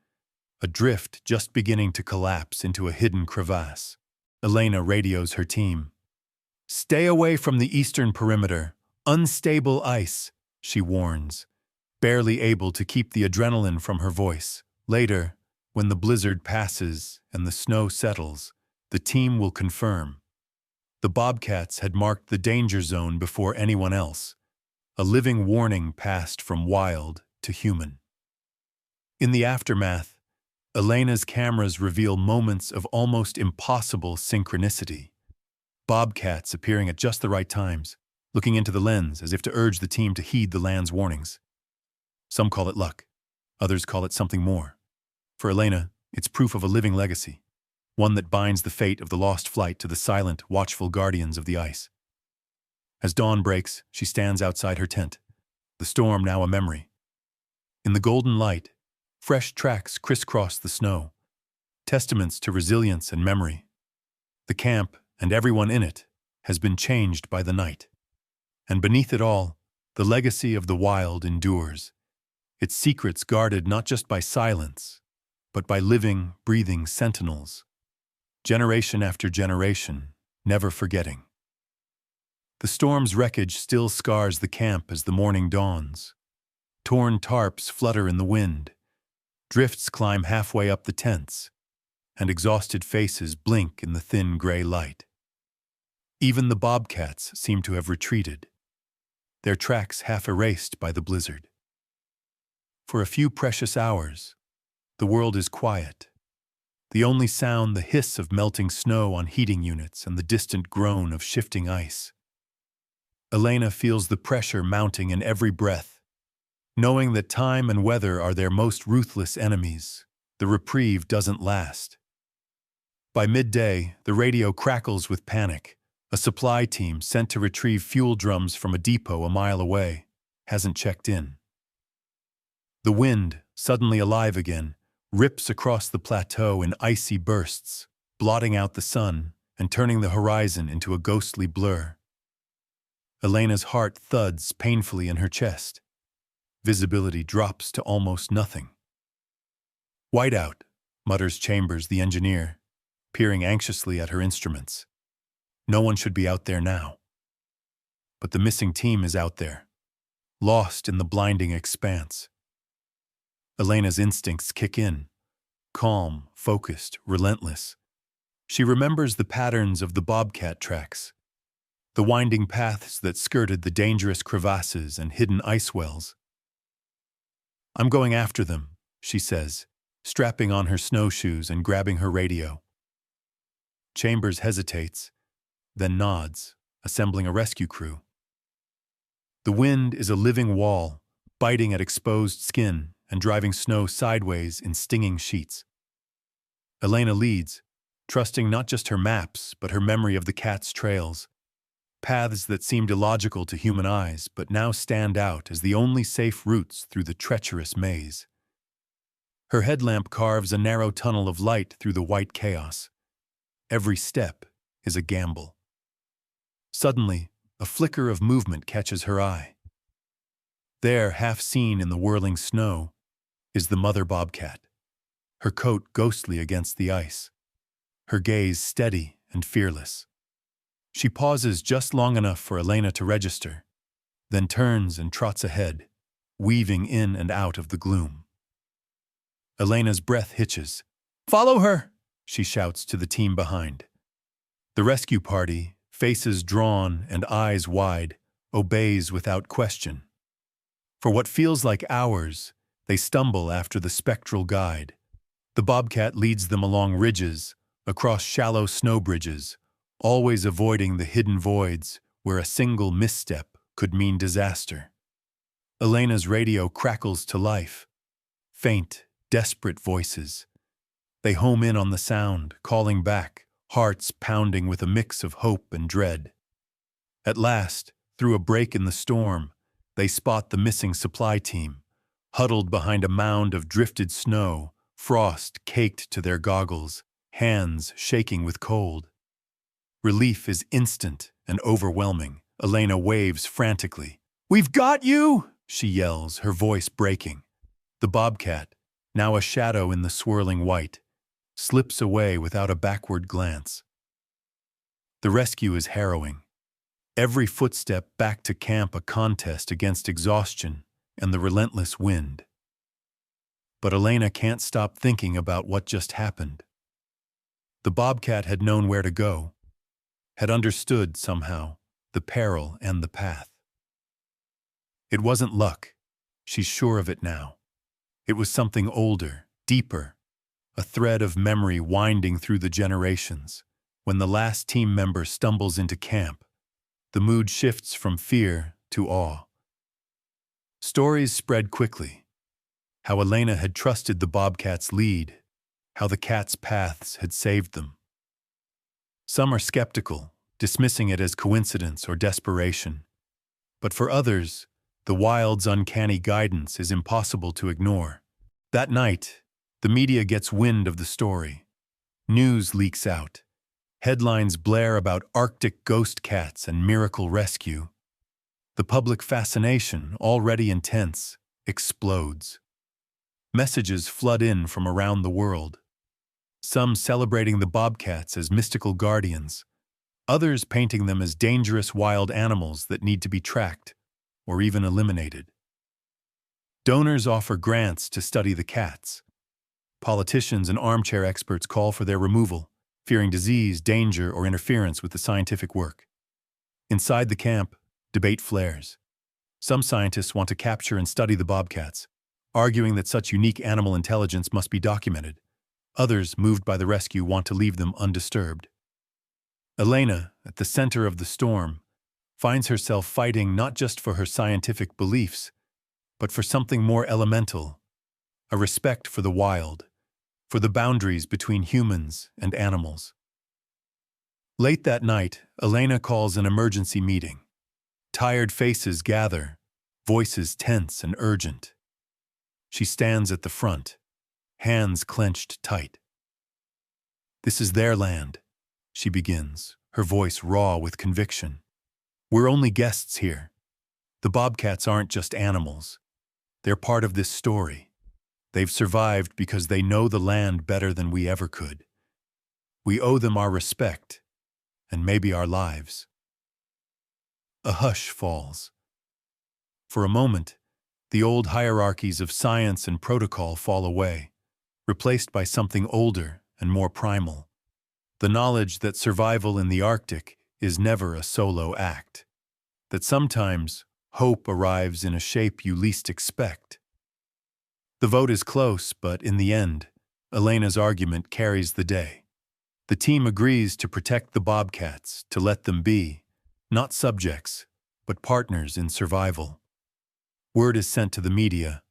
a drift just beginning to collapse into a hidden crevasse. Elena radios her team. "Stay away from the eastern perimeter. Unstable ice," she warns, barely able to keep the adrenaline from her voice. Later, when the blizzard passes and the snow settles, the team will confirm. The bobcats had marked the danger zone before anyone else, a living warning passed from wild to human. In the aftermath, Elena's cameras reveal moments of almost impossible synchronicity. Bobcats appearing at just the right times, looking into the lens as if to urge the team to heed the land's warnings. Some call it luck, others call it something more. For Elena, it's proof of a living legacy, one that binds the fate of the lost flight to the silent, watchful guardians of the ice. As dawn breaks, she stands outside her tent, the storm now a memory. In the golden light, fresh tracks crisscross the snow, testaments to resilience and memory. The camp, and everyone in it, has been changed by the night. And beneath it all, the legacy of the wild endures, its secrets guarded not just by silence, but by living, breathing sentinels, generation after generation, never forgetting. The storm's wreckage still scars the camp as the morning dawns. Torn tarps flutter in the wind, drifts climb halfway up the tents, and exhausted faces blink in the thin gray light. Even the bobcats seem to have retreated, their tracks half erased by the blizzard. For a few precious hours, the world is quiet. The only sound the hiss of melting snow on heating units and the distant groan of shifting ice. Elena feels the pressure mounting in every breath, knowing that time and weather are their most ruthless enemies. The reprieve doesn't last. By midday, the radio crackles with panic. A supply team sent to retrieve fuel drums from a depot a mile away hasn't checked in. The wind, suddenly alive again, rips across the plateau in icy bursts, blotting out the sun and turning the horizon into a ghostly blur. Elena's heart thuds painfully in her chest. Visibility drops to almost nothing. "Whiteout," mutters Chambers, the engineer, peering anxiously at her instruments. No one should be out there now. But the missing team is out there, lost in the blinding expanse. Elena's instincts kick in, calm, focused, relentless. She remembers the patterns of the bobcat tracks, the winding paths that skirted the dangerous crevasses and hidden ice wells. "I'm going after them," she says, strapping on her snowshoes and grabbing her radio. Chambers hesitates, then nods, assembling a rescue crew. The wind is a living wall, biting at exposed skin and driving snow sideways in stinging sheets. Elena leads, trusting not just her maps, but her memory of the cat's trails, paths that seemed illogical to human eyes but now stand out as the only safe routes through the treacherous maze. Her headlamp carves a narrow tunnel of light through the white chaos. Every step is a gamble. Suddenly, a flicker of movement catches her eye. There, half seen in the whirling snow, is the mother bobcat, her coat ghostly against the ice, her gaze steady and fearless. She pauses just long enough for Elena to register, then turns and trots ahead, weaving in and out of the gloom. Elena's breath hitches. "Follow her!" she shouts to the team behind. The rescue party, faces drawn and eyes wide, obeys without question. For what feels like hours, they stumble after the spectral guide. The bobcat leads them along ridges, across shallow snow bridges, always avoiding the hidden voids where a single misstep could mean disaster. Elena's radio crackles to life. Faint, desperate voices. They home in on the sound, calling back, hearts pounding with a mix of hope and dread. At last, through a break in the storm, they spot the missing supply team, huddled behind a mound of drifted snow, frost caked to their goggles, hands shaking with cold. Relief is instant and overwhelming. Elena waves frantically. "We've got you!" she yells, her voice breaking. The bobcat, now a shadow in the swirling white, slips away without a backward glance. The rescue is harrowing. Every footstep back to camp a contest against exhaustion and the relentless wind. But Elena can't stop thinking about what just happened. The bobcat had known where to go, had understood, somehow, the peril and the path. It wasn't luck. She's sure of it now. It was something older, deeper, a thread of memory winding through the generations. When the last team member stumbles into camp, the mood shifts from fear to awe. Stories spread quickly. How Elena had trusted the bobcat's lead, how the cat's paths had saved them. Some are skeptical, dismissing it as coincidence or desperation. But for others, the wild's uncanny guidance is impossible to ignore. That night, the media gets wind of the story. News leaks out. Headlines blare about Arctic ghost cats and miracle rescue. The public fascination, already intense, explodes. Messages flood in from around the world. Some celebrating the bobcats as mystical guardians, others painting them as dangerous wild animals that need to be tracked or even eliminated. Donors offer grants to study the cats. Politicians and armchair experts call for their removal, fearing disease, danger, or interference with the scientific work. Inside the camp, debate flares. Some scientists want to capture and study the bobcats, arguing that such unique animal intelligence must be documented. Others, moved by the rescue, want to leave them undisturbed. Elena, at the center of the storm, finds herself fighting not just for her scientific beliefs, but for something more elemental, a respect for the wild, for the boundaries between humans and animals. Late that night, Elena calls an emergency meeting. Tired faces gather, voices tense and urgent. She stands at the front, hands clenched tight. "This is their land," she begins, her voice raw with conviction. "We're only guests here. The bobcats aren't just animals. They're part of this story. They've survived because they know the land better than we ever could. We owe them our respect, and maybe our lives." A hush falls. For a moment, the old hierarchies of science and protocol fall away, replaced by something older and more primal. The knowledge that survival in the Arctic is never a solo act. That sometimes hope arrives in a shape you least expect. The vote is close, but in the end, Elena's argument carries the day. The team agrees to protect the bobcats, to let them be, not subjects, but partners in survival. Word is sent to the media.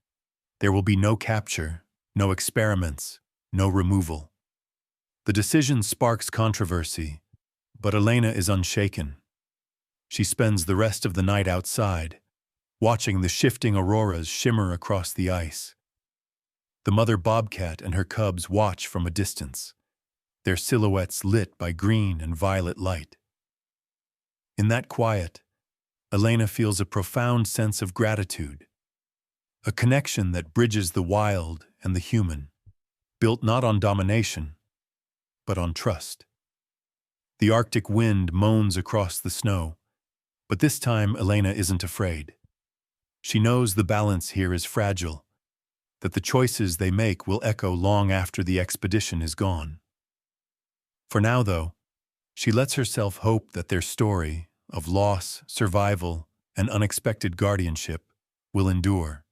There will be no capture, no experiments, no removal. The decision sparks controversy, but Elena is unshaken. She spends the rest of the night outside, watching the shifting auroras shimmer across the ice. The mother bobcat and her cubs watch from a distance, their silhouettes lit by green and violet light. In that quiet, Elena feels a profound sense of gratitude, a connection that bridges the wild and the human, built not on domination, but on trust. The Arctic wind moans across the snow, but this time Elena isn't afraid. She knows the balance here is fragile, that the choices they make will echo long after the expedition is gone. For now, though, she lets herself hope that their story of loss, survival, and unexpected guardianship will endure,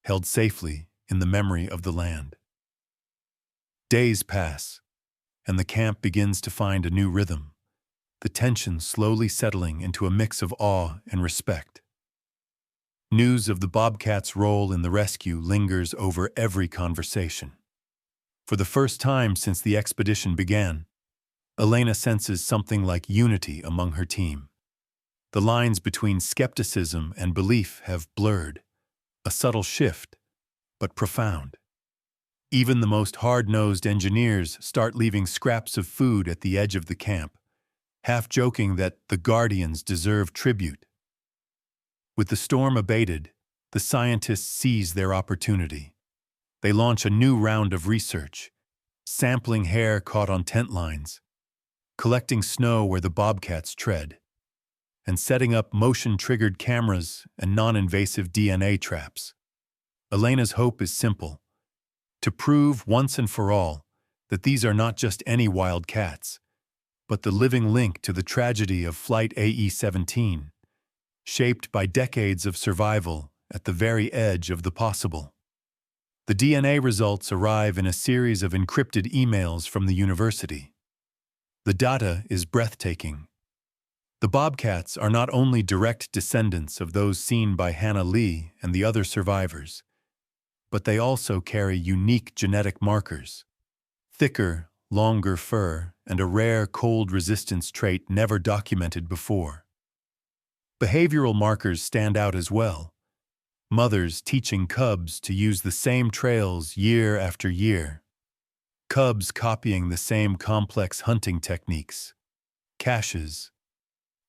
held safely in the memory of the land. Days pass, and the camp begins to find a new rhythm, the tension slowly settling into a mix of awe and respect. News of the Bobcat's role in the rescue lingers over every conversation. For the first time since the expedition began, Elena senses something like unity among her team. The lines between skepticism and belief have blurred, a subtle shift, but profound. Even the most hard-nosed engineers start leaving scraps of food at the edge of the camp, half joking that the guardians deserve tribute. With the storm abated, the scientists seize their opportunity. They launch a new round of research, sampling hair caught on tent lines, collecting snow where the bobcats tread, and setting up motion-triggered cameras and non-invasive DNA traps. Elena's hope is simple: to prove once and for all that these are not just any wild cats, but the living link to the tragedy of Flight AE-17, shaped by decades of survival at the very edge of the possible. The DNA results arrive in a series of encrypted emails from the university. The data is breathtaking. The bobcats are not only direct descendants of those seen by Hannah Lee and the other survivors, but they also carry unique genetic markers: thicker, longer fur, and a rare cold resistance trait never documented before. Behavioral markers stand out as well. Mothers teaching cubs to use the same trails year after year. Cubs copying the same complex hunting techniques, caches,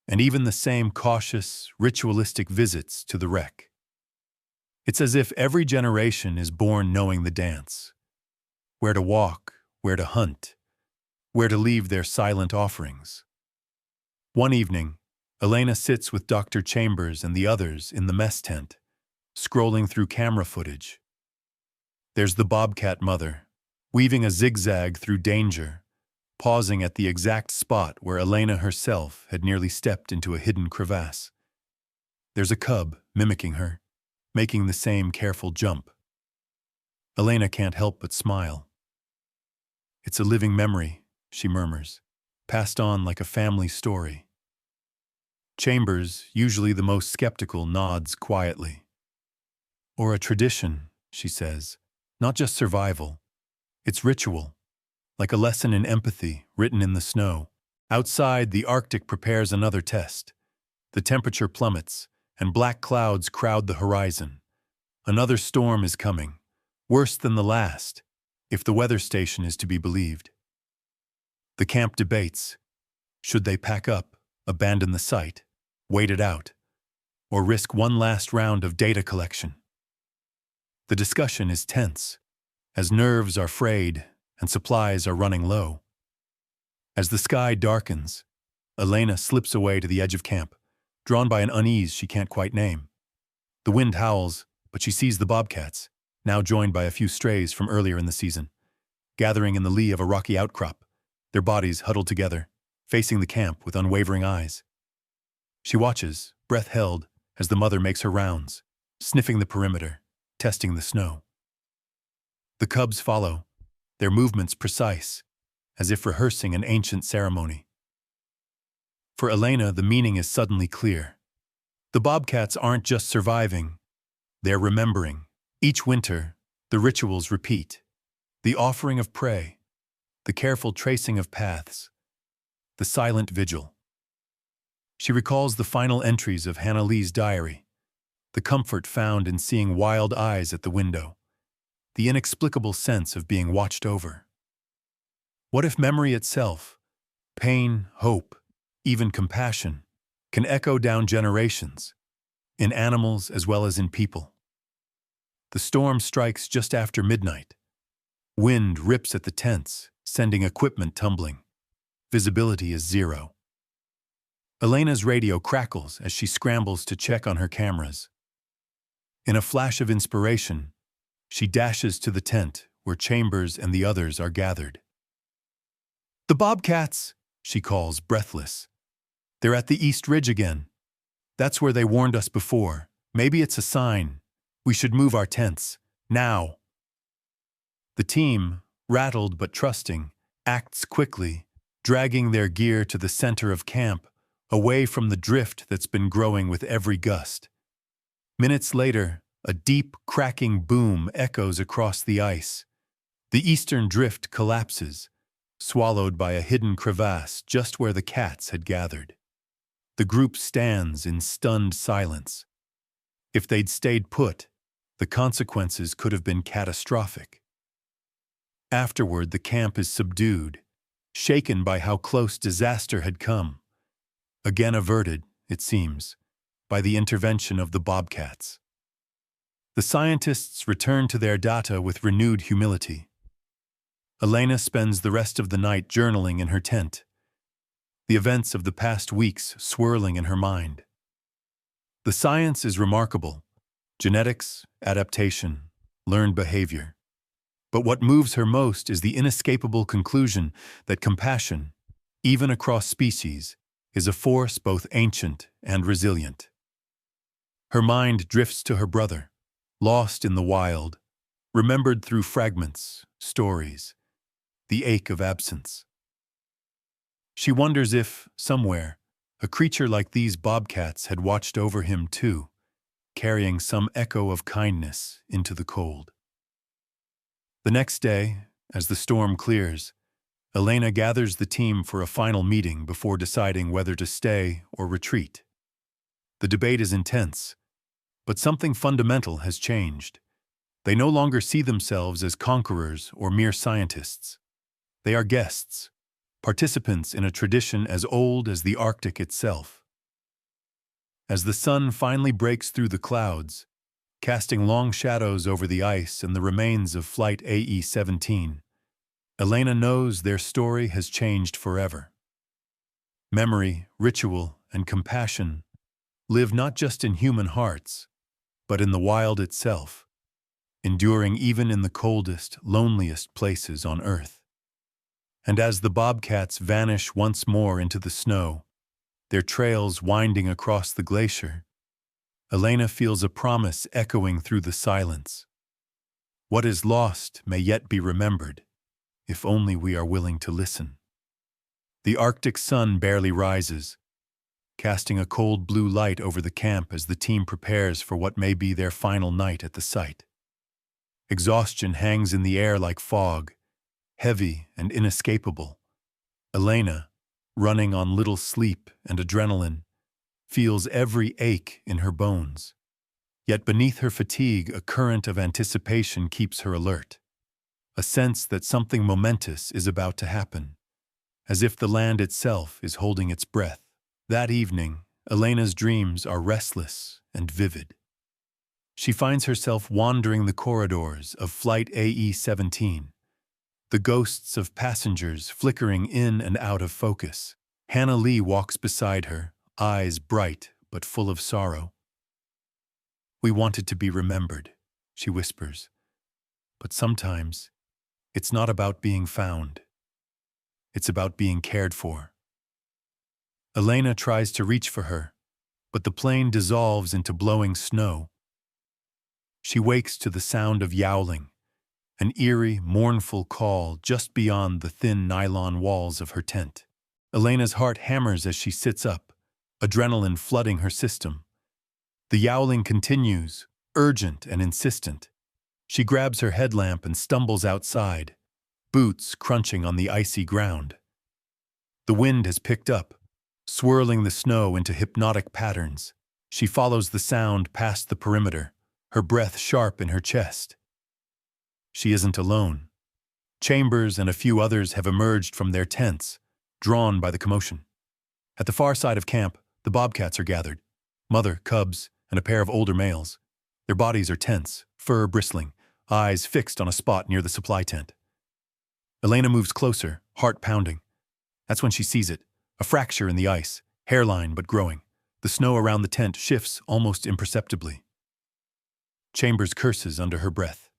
and even the same cautious, ritualistic visits to the wreck. It's as if every generation is born knowing the dance: where to walk, where to hunt, where to leave their silent offerings. One evening, Elena sits with Dr. Chambers and the others in the mess tent, scrolling through camera footage. There's the bobcat mother, weaving a zigzag through danger, pausing at the exact spot where Elena herself had nearly stepped into a hidden crevasse. There's a cub mimicking her, making the same careful jump. Elena can't help but smile. "It's a living memory," she murmurs, "passed on like a family story." Chambers, usually the most skeptical, nods quietly. "Or a tradition," she says, "not just survival. It's ritual, like a lesson in empathy written in the snow." Outside, the Arctic prepares another test. The temperature plummets, and black clouds crowd the horizon. Another storm is coming, worse than the last, if the weather station is to be believed. The camp debates: should they pack up, abandon the site, wait it out, or risk one last round of data collection? The discussion is tense, as nerves are frayed and supplies are running low. As the sky darkens, Elena slips away to the edge of camp, drawn by an unease she can't quite name. The wind howls, but she sees the bobcats, now joined by a few strays from earlier in the season, gathering in the lee of a rocky outcrop, their bodies huddled together, facing the camp with unwavering eyes. She watches, breath held, as the mother makes her rounds, sniffing the perimeter, testing the snow. The cubs follow, their movements precise, as if rehearsing an ancient ceremony. For Elena, the meaning is suddenly clear. The bobcats aren't just surviving, they're remembering. Each winter, the rituals repeat: the offering of prey, the careful tracing of paths, the silent vigil. She recalls the final entries of Hannah Lee's diary, the comfort found in seeing wild eyes at the window, the inexplicable sense of being watched over. What if memory itself, pain, hope, even compassion, can echo down generations, in animals as well as in people? The storm strikes just after midnight. Wind rips at the tents, sending equipment tumbling. Visibility is zero. Elena's radio crackles as she scrambles to check on her cameras. In a flash of inspiration, she dashes to the tent where Chambers and the others are gathered. "The bobcats!" she calls, breathless. "They're at the East Ridge again." That's where they warned us before. Maybe it's a sign. We should move our tents. Now. The team, rattled but trusting, acts quickly, dragging their gear to the center of camp, away from the drift that's been growing with every gust. Minutes later, a deep, cracking boom echoes across the ice. The eastern drift collapses, swallowed by a hidden crevasse just where the cats had gathered. The group stands in stunned silence. If they'd stayed put, the consequences could have been catastrophic. Afterward, the camp is subdued, shaken by how close disaster had come. Again averted, it seems, by the intervention of the bobcats. The scientists return to their data with renewed humility. Elena spends the rest of the night journaling in her tent, the events of the past weeks swirling in her mind. The science is remarkable: genetics, adaptation, learned behavior. But what moves her most is the inescapable conclusion that compassion, even across species, is a force both ancient and resilient. Her mind drifts to her brother, lost in the wild, remembered through fragments, stories, the ache of absence. She wonders if, somewhere, a creature like these bobcats had watched over him too, carrying some echo of kindness into the cold. The next day, as the storm clears, Elena gathers the team for a final meeting before deciding whether to stay or retreat. The debate is intense, but something fundamental has changed. They no longer see themselves as conquerors or mere scientists. They are guests, participants in a tradition as old as the Arctic itself. As the sun finally breaks through the clouds, casting long shadows over the ice and the remains of Flight AE-17, Elena knows their story has changed forever. Memory, ritual, and compassion live not just in human hearts, but in the wild itself, enduring even in the coldest, loneliest places on Earth. And as the bobcats vanish once more into the snow, their trails winding across the glacier, Elena feels a promise echoing through the silence. What is lost may yet be remembered, if only we are willing to listen. The Arctic sun barely rises, casting a cold blue light over the camp as the team prepares for what may be their final night at the site. Exhaustion hangs in the air like fog, heavy and inescapable. Elena, running on little sleep and adrenaline, feels every ache in her bones. Yet beneath her fatigue, a current of anticipation keeps her alert. A sense that something momentous is about to happen, as if the land itself is holding its breath. That evening, Elena's dreams are restless and vivid. She finds herself wandering the corridors of Flight AE-17, the ghosts of passengers flickering in and out of focus. Hannah Lee walks beside her, eyes bright but full of sorrow. "We wanted to be remembered," she whispers, "but sometimes it's not about being found. It's about being cared for." Elena tries to reach for her, but the plane dissolves into blowing snow. She wakes to the sound of yowling, an eerie, mournful call just beyond the thin nylon walls of her tent. Elena's heart hammers as she sits up, adrenaline flooding her system. The yowling continues, urgent and insistent. She grabs her headlamp and stumbles outside, boots crunching on the icy ground. The wind has picked up, swirling the snow into hypnotic patterns. She follows the sound past the perimeter, her breath sharp in her chest. She isn't alone. Chambers and a few others have emerged from their tents, drawn by the commotion. At the far side of camp, the bobcats are gathered, mother, cubs, and a pair of older males. Their bodies are tense, fur bristling, eyes fixed on a spot near the supply tent. Elena moves closer, heart pounding. That's when she sees it, a fracture in the ice, hairline but growing. The snow around the tent shifts almost imperceptibly. Chambers curses under her breath.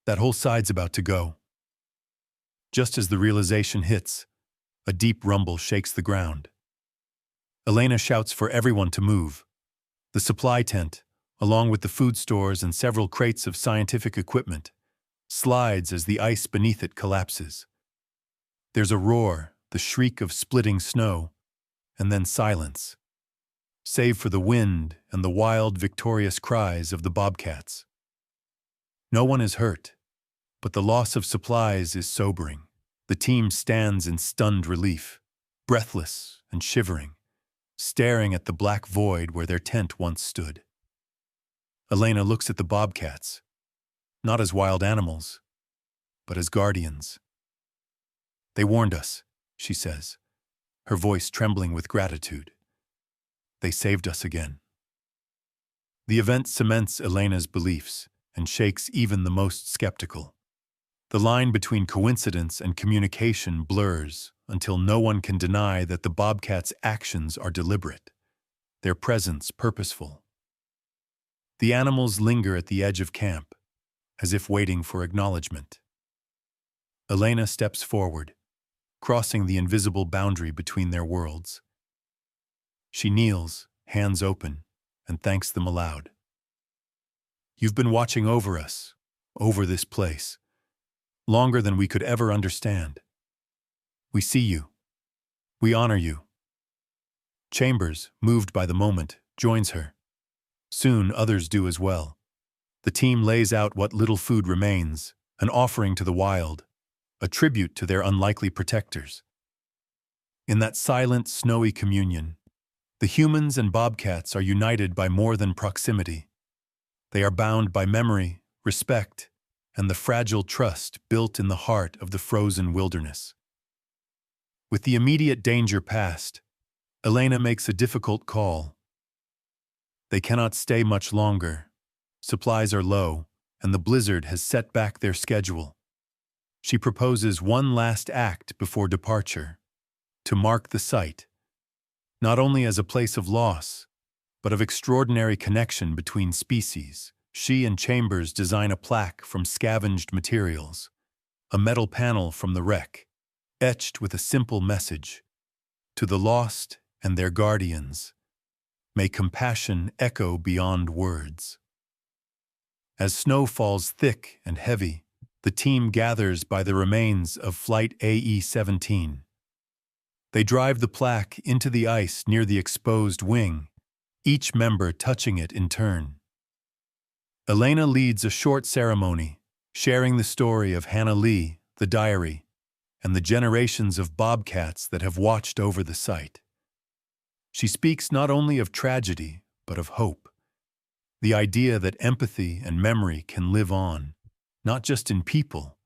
That whole side's about to go. Just as the realization hits, a deep rumble shakes the ground. Elena shouts for everyone to move. The supply tent, along with the food stores and several crates of scientific equipment, slides as the ice beneath it collapses. There's a roar, the shriek of splitting snow, and then silence, save for the wind and the wild, victorious cries of the bobcats. No one is hurt, but the loss of supplies is sobering. The team stands in stunned relief, breathless and shivering, staring at the black void where their tent once stood. Elena looks at the bobcats, not as wild animals, but as guardians. "They warned us," she says, her voice trembling with gratitude. "They saved us again." The event cements Elena's beliefs and shakes even the most skeptical. The line between coincidence and communication blurs until no one can deny that the bobcats' actions are deliberate, their presence purposeful. The animals linger at the edge of camp, as if waiting for acknowledgement. Elena steps forward, crossing the invisible boundary between their worlds. She kneels, hands open, and thanks them aloud. "You've been watching over us, over this place, longer than we could ever understand. We see you. We honor you." Chambers, moved by the moment, joins her. Soon others do as well. The team lays out what little food remains, an offering to the wild, a tribute to their unlikely protectors. In that silent, snowy communion, the humans and bobcats are united by more than proximity. They are bound by memory, respect, and the fragile trust built in the heart of the frozen wilderness. With the immediate danger past, Elena makes a difficult call. They cannot stay much longer. Supplies are low, and the blizzard has set back their schedule. She proposes one last act before departure, to mark the site, not only as a place of loss, but of extraordinary connection between species. She and Chambers design a plaque from scavenged materials, a metal panel from the wreck, etched with a simple message: "To the lost and their guardians, may compassion echo beyond words." As snow falls thick and heavy, the team gathers by the remains of Flight AE-17. They drive the plaque into the ice near the exposed wing, each member touching it in turn. Elena leads a short ceremony, sharing the story of Hannah Lee, the diary, and the generations of bobcats that have watched over the site. She speaks not only of tragedy, but of hope. The idea that empathy and memory can live on, not just in people,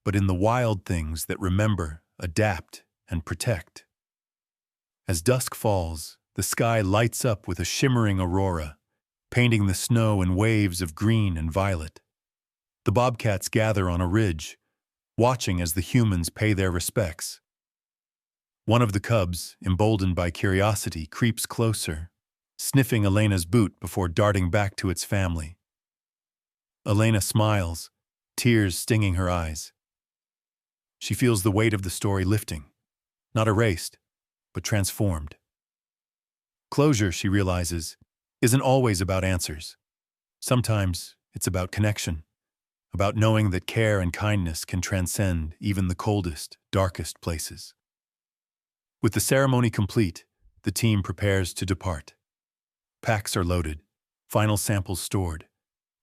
but in the wild things that remember, adapt, and protect. As dusk falls, the sky lights up with a shimmering aurora, painting the snow in waves of green and violet. The bobcats gather on a ridge, watching as the humans pay their respects. One of the cubs, emboldened by curiosity, creeps closer, sniffing Elena's boot before darting back to its family. Elena smiles, tears stinging her eyes. She feels the weight of the story lifting, not erased, but transformed. Closure, she realizes, isn't always about answers. Sometimes it's about connection, about knowing that care and kindness can transcend even the coldest, darkest places. With the ceremony complete, the team prepares to depart. Packs are loaded, final samples stored,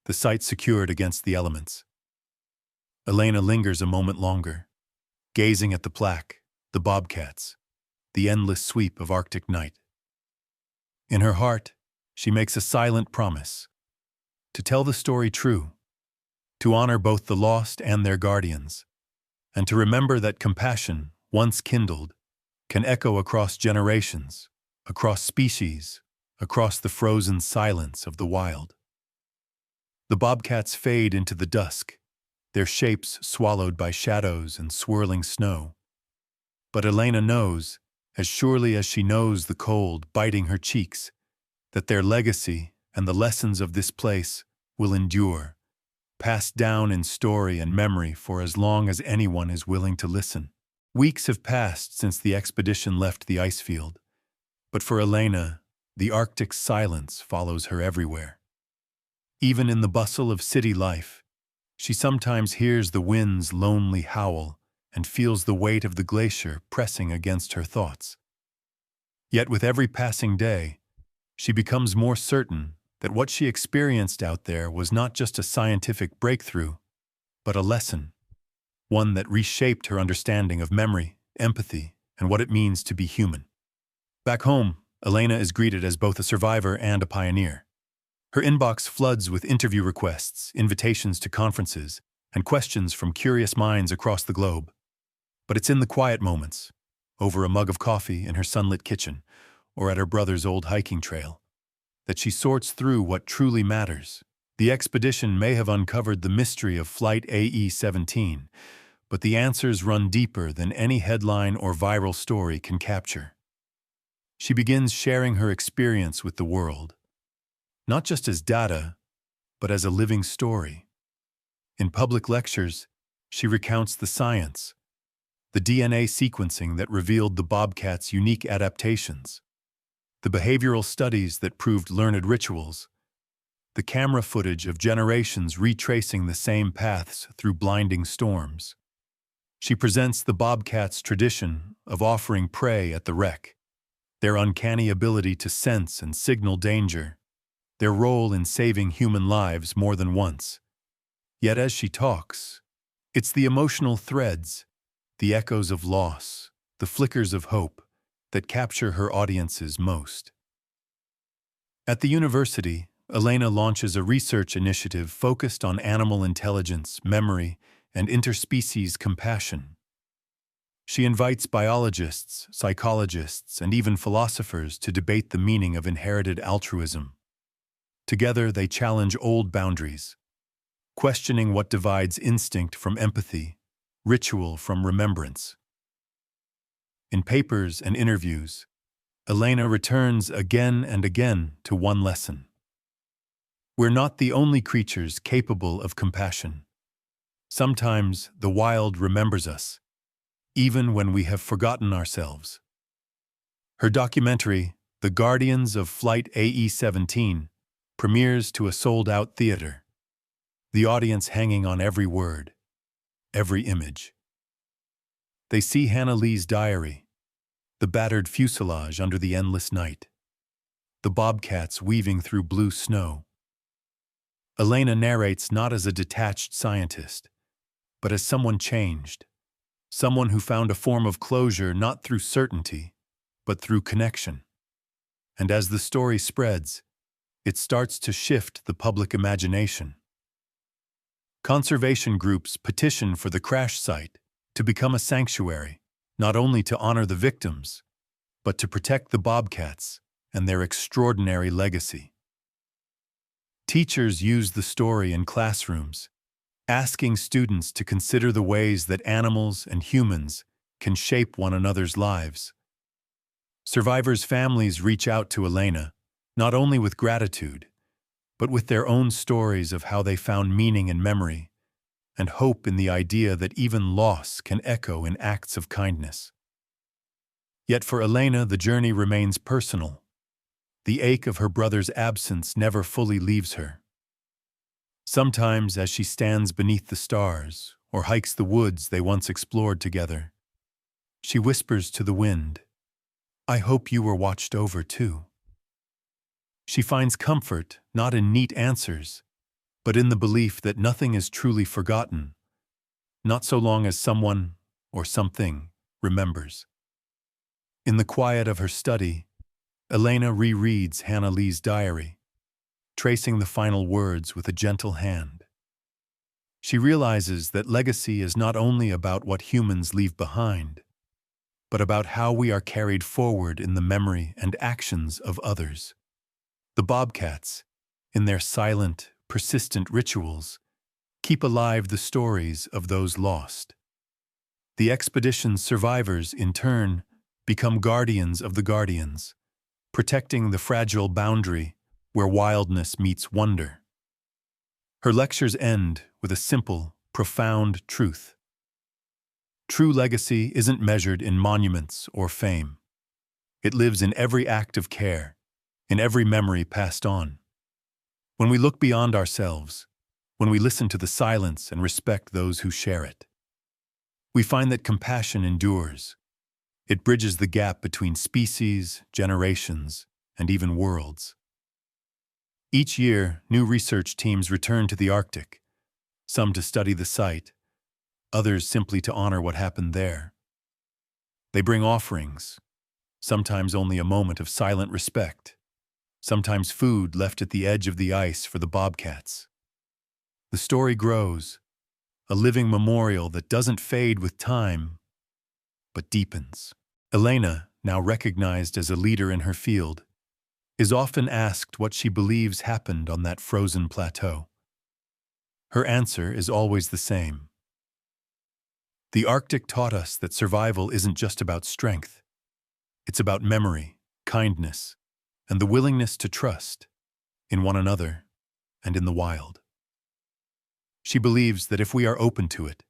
the site secured against the elements. Elena lingers a moment longer, gazing at the plaque, the bobcats, the endless sweep of Arctic night. In her heart, she makes a silent promise: to tell the story true, to honor both the lost and their guardians, and to remember that compassion, once kindled, can echo across generations, across species, across the frozen silence of the wild. The bobcats fade into the dusk, their shapes swallowed by shadows and swirling snow. But Elena knows, as surely as she knows the cold biting her cheeks, that their legacy and the lessons of this place will endure, passed down in story and memory for as long as anyone is willing to listen. Weeks have passed since the expedition left the ice field, But for Elena, the Arctic silence follows her everywhere. Even in the bustle of city life, she sometimes hears the wind's lonely howl and feels the weight of the glacier pressing against her thoughts. Yet with every passing day, she becomes more certain that what she experienced out there was not just a scientific breakthrough, but a lesson, one that reshaped her understanding of memory, empathy, and what it means to be human. Back home, Elena is greeted as both a survivor and a pioneer. Her inbox floods with interview requests, invitations to conferences, and questions from curious minds across the globe. But it's in the quiet moments, over a mug of coffee in her sunlit kitchen, or at her brother's old hiking trail, that she sorts through what truly matters. The expedition may have uncovered the mystery of Flight AE-17, but the answers run deeper than any headline or viral story can capture. She begins sharing her experience with the world, not just as data, but as a living story. In public lectures, she recounts the science, the DNA sequencing that revealed the bobcat's unique adaptations, the behavioral studies that proved learned rituals, the camera footage of generations retracing the same paths through blinding storms. She presents the bobcat's tradition of offering prey at the wreck, their uncanny ability to sense and signal danger, their role in saving human lives more than once. Yet as she talks, it's the emotional threads, the echoes of loss, the flickers of hope that capture her audiences most. At the university, Elena launches a research initiative focused on animal intelligence, memory, and interspecies compassion. She invites biologists, psychologists, and even philosophers to debate the meaning of inherited altruism. Together, they challenge old boundaries, questioning what divides instinct from empathy, ritual from remembrance. In papers and interviews, Elena returns again and again to one lesson. We're not the only creatures capable of compassion. Sometimes the wild remembers us, even when we have forgotten ourselves. Her documentary, The Guardians of Flight AE-17, premieres to a sold-out theater, the audience hanging on every word, every image. They see Hannah Lee's diary, the battered fuselage under the endless night, the bobcats weaving through blue snow. Elena narrates not as a detached scientist, but as someone changed, someone who found a form of closure not through certainty, but through connection. And as the story spreads, it starts to shift the public imagination. Conservation groups petition for the crash site to become a sanctuary, not only to honor the victims, but to protect the bobcats and their extraordinary legacy. Teachers use the story in classrooms, asking students to consider the ways that animals and humans can shape one another's lives. Survivors' families reach out to Elena, not only with gratitude, but with their own stories of how they found meaning in memory and hope in the idea that even loss can echo in acts of kindness. Yet for Elena, the journey remains personal. The ache of her brother's absence never fully leaves her. Sometimes, as she stands beneath the stars or hikes the woods they once explored together, she whispers to the wind, "I hope you were watched over too." She finds comfort not in neat answers, but in the belief that nothing is truly forgotten, not so long as someone or something remembers. In the quiet of her study, Elena rereads Hannah Lee's diary, tracing the final words with a gentle hand. She realizes that legacy is not only about what humans leave behind, but about how we are carried forward in the memory and actions of others. The bobcats, in their silent, persistent rituals, keep alive the stories of those lost. The expedition's survivors, in turn, become guardians of the guardians, protecting the fragile boundary where wildness meets wonder. Her lectures end with a simple, profound truth. True legacy isn't measured in monuments or fame. It lives in every act of care, in every memory passed on. When we look beyond ourselves, when we listen to the silence and respect those who share it, we find that compassion endures. It bridges the gap between species, generations, and even worlds. Each year, new research teams return to the Arctic, some to study the site, others simply to honor what happened there. They bring offerings, sometimes only a moment of silent respect, sometimes food left at the edge of the ice for the bobcats. The story grows, a living memorial that doesn't fade with time, but deepens. Elena, now recognized as a leader in her field, is often asked what she believes happened on that frozen plateau. Her answer is always the same. The Arctic taught us that survival isn't just about strength. It's about memory, kindness, and the willingness to trust in one another and in the wild. She believes that if we are open to it,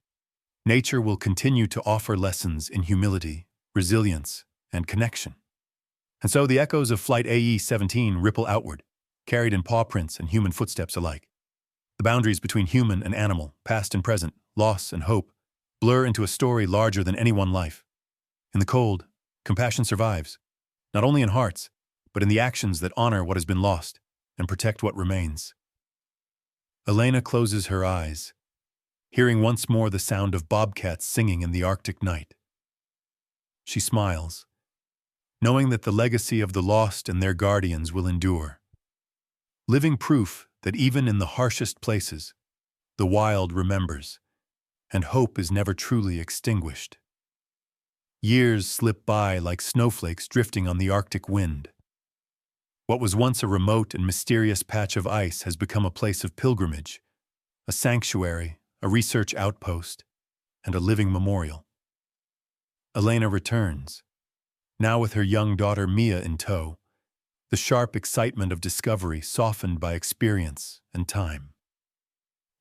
nature will continue to offer lessons in humility, resilience, and connection. And so the echoes of Flight AE-17 ripple outward, carried in paw prints and human footsteps alike. The boundaries between human and animal, past and present, loss and hope, blur into a story larger than any one life. In the cold, compassion survives, not only in hearts, but in the actions that honor what has been lost and protect what remains. Elena closes her eyes, hearing once more the sound of bobcats singing in the Arctic night. She smiles, knowing that the legacy of the lost and their guardians will endure. Living proof that even in the harshest places, the wild remembers, and hope is never truly extinguished. Years slip by like snowflakes drifting on the Arctic wind. What was once a remote and mysterious patch of ice has become a place of pilgrimage, a sanctuary, a research outpost, and a living memorial. Elena returns, now with her young daughter Mia in tow, the sharp excitement of discovery softened by experience and time.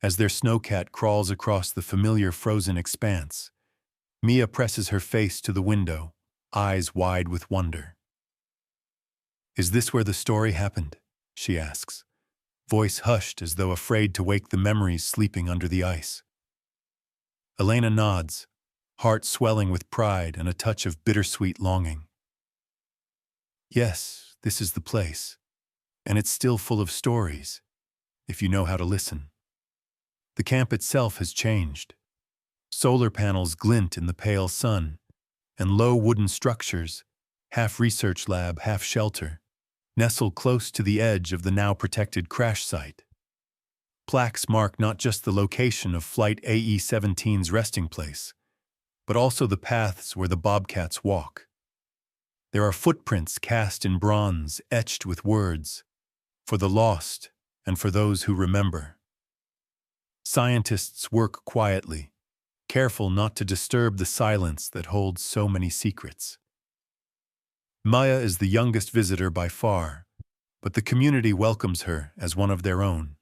As their snowcat crawls across the familiar frozen expanse, Mia presses her face to the window, eyes wide with wonder. "Is this where the story happened?" she asks, voice hushed as though afraid to wake the memories sleeping under the ice. Elena nods, heart swelling with pride and a touch of bittersweet longing. "Yes, this is the place, and it's still full of stories, if you know how to listen." The camp itself has changed. Solar panels glint in the pale sun, and low wooden structures, half research lab, half shelter, nestle close to the edge of the now protected crash site. Plaques mark not just the location of Flight AE-17's resting place, but also the paths where the bobcats walk. There are footprints cast in bronze, etched with words, for the lost and for those who remember. Scientists work quietly, careful not to disturb the silence that holds so many secrets. Maya is the youngest visitor by far, but the community welcomes her as one of their own.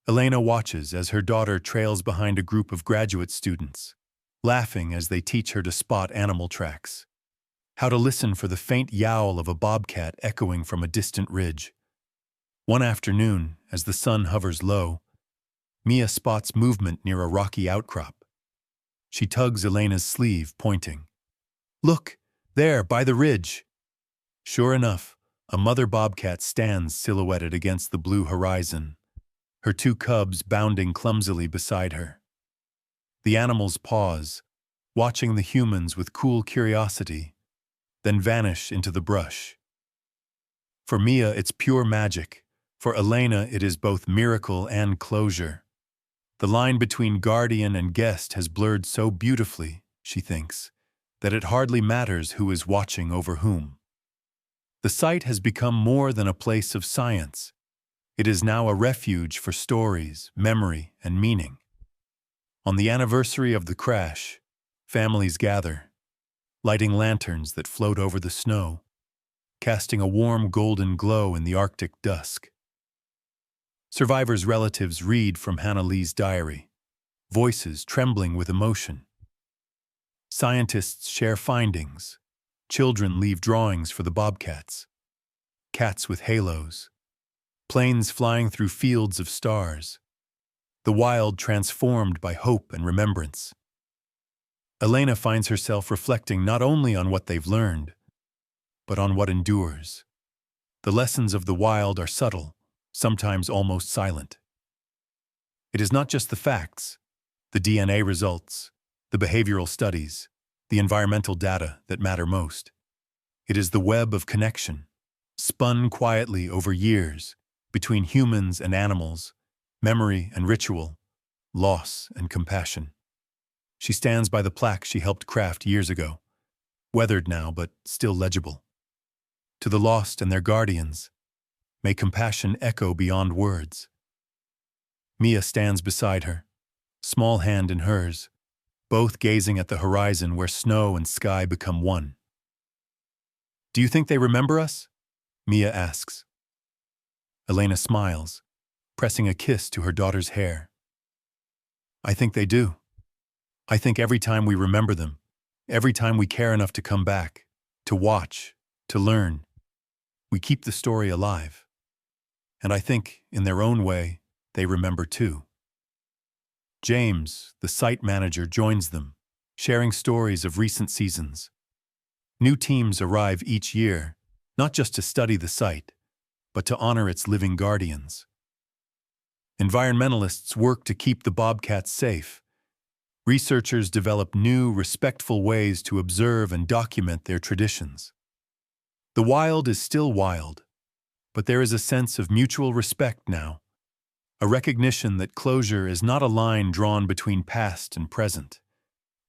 Elena watches as her daughter trails behind a group of graduate students, laughing as they teach her to spot animal tracks, how to listen for the faint yowl of a bobcat echoing from a distant ridge. One afternoon, as the sun hovers low, Mia spots movement near a rocky outcrop. She tugs Elena's sleeve, pointing. "Look, there, by the ridge." Sure enough, a mother bobcat stands silhouetted against the blue horizon, her two cubs bounding clumsily beside her. The animals pause, watching the humans with cool curiosity, then vanish into the brush. For Mia, it's pure magic. For Elena, it is both miracle and closure. The line between guardian and guest has blurred so beautifully, she thinks, that it hardly matters who is watching over whom. The site has become more than a place of science. It is now a refuge for stories, memory, and meaning. On the anniversary of the crash, families gather, lighting lanterns that float over the snow, casting a warm golden glow in the Arctic dusk. Survivors' relatives read from Hannah Lee's diary, voices trembling with emotion. Scientists share findings, children leave drawings for the bobcats, cats with halos, planes flying through fields of stars, the wild transformed by hope and remembrance. Elena finds herself reflecting not only on what they've learned, but on what endures. The lessons of the wild are subtle, sometimes almost silent. It is not just the facts, the DNA results, the behavioral studies, the environmental data that matter most. It is the web of connection, spun quietly over years, between humans and animals, memory and ritual, loss and compassion. She stands by the plaque she helped craft years ago, weathered now but still legible. To the lost and their guardians, may compassion echo beyond words. Mia stands beside her, small hand in hers, both gazing at the horizon where snow and sky become one. "Do you think they remember us?" Mia asks. Elena smiles, pressing a kiss to her daughter's hair. "I think they do. I think every time we remember them, every time we care enough to come back, to watch, to learn, we keep the story alive. And I think, in their own way, they remember too." James, the site manager, joins them, sharing stories of recent seasons. New teams arrive each year, not just to study the site, but to honor its living guardians. Environmentalists work to keep the bobcats safe. Researchers develop new, respectful ways to observe and document their traditions. The wild is still wild, but there is a sense of mutual respect now, a recognition that closure is not a line drawn between past and present,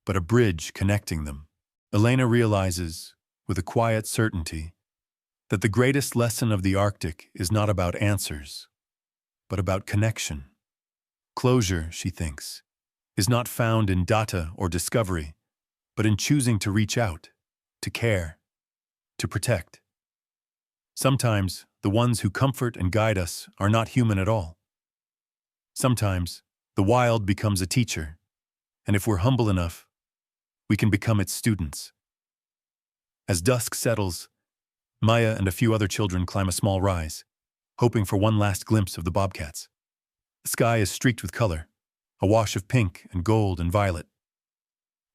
but a bridge connecting them. Elena realizes, with a quiet certainty, that the greatest lesson of the Arctic is not about answers, but about connection. Closure, she thinks, is not found in data or discovery, but in choosing to reach out, to care, to protect. Sometimes, the ones who comfort and guide us are not human at all. Sometimes, the wild becomes a teacher, and if we're humble enough, we can become its students. As dusk settles, Maya and a few other children climb a small rise, hoping for one last glimpse of the bobcats. The sky is streaked with color, a wash of pink and gold and violet.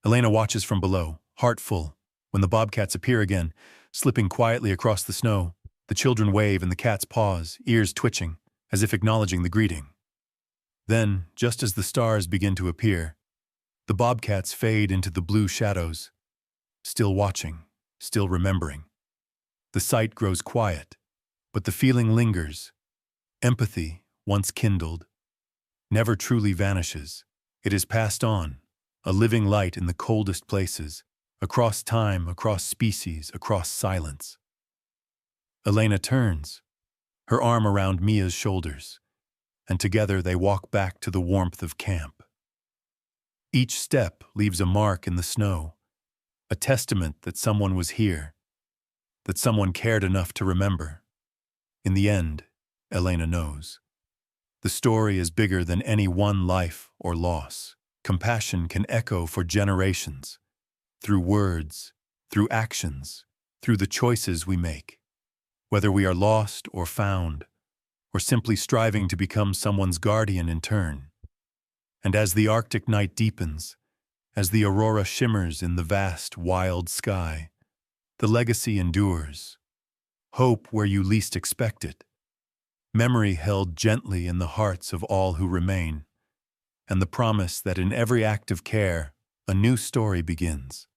Elena watches from below, heart full, when the bobcats appear again, slipping quietly across the snow. The children wave and the cats pause, ears twitching, as if acknowledging the greeting. Then, just as the stars begin to appear, the bobcats fade into the blue shadows, still watching, still remembering. The sight grows quiet, but the feeling lingers. Empathy, once kindled, never truly vanishes. It is passed on, a living light in the coldest places, across time, across species, across silence. Elena turns, her arm around Mia's shoulders, and together they walk back to the warmth of camp. Each step leaves a mark in the snow, a testament that someone was here, that someone cared enough to remember. In the end, Elena knows, the story is bigger than any one life or loss. Compassion can echo for generations, through words, through actions, through the choices we make. Whether we are lost or found, or simply striving to become someone's guardian in turn. And as the Arctic night deepens, as the aurora shimmers in the vast, wild sky, the legacy endures. Hope where you least expect it. Memory held gently in the hearts of all who remain, and the promise that in every act of care, a new story begins.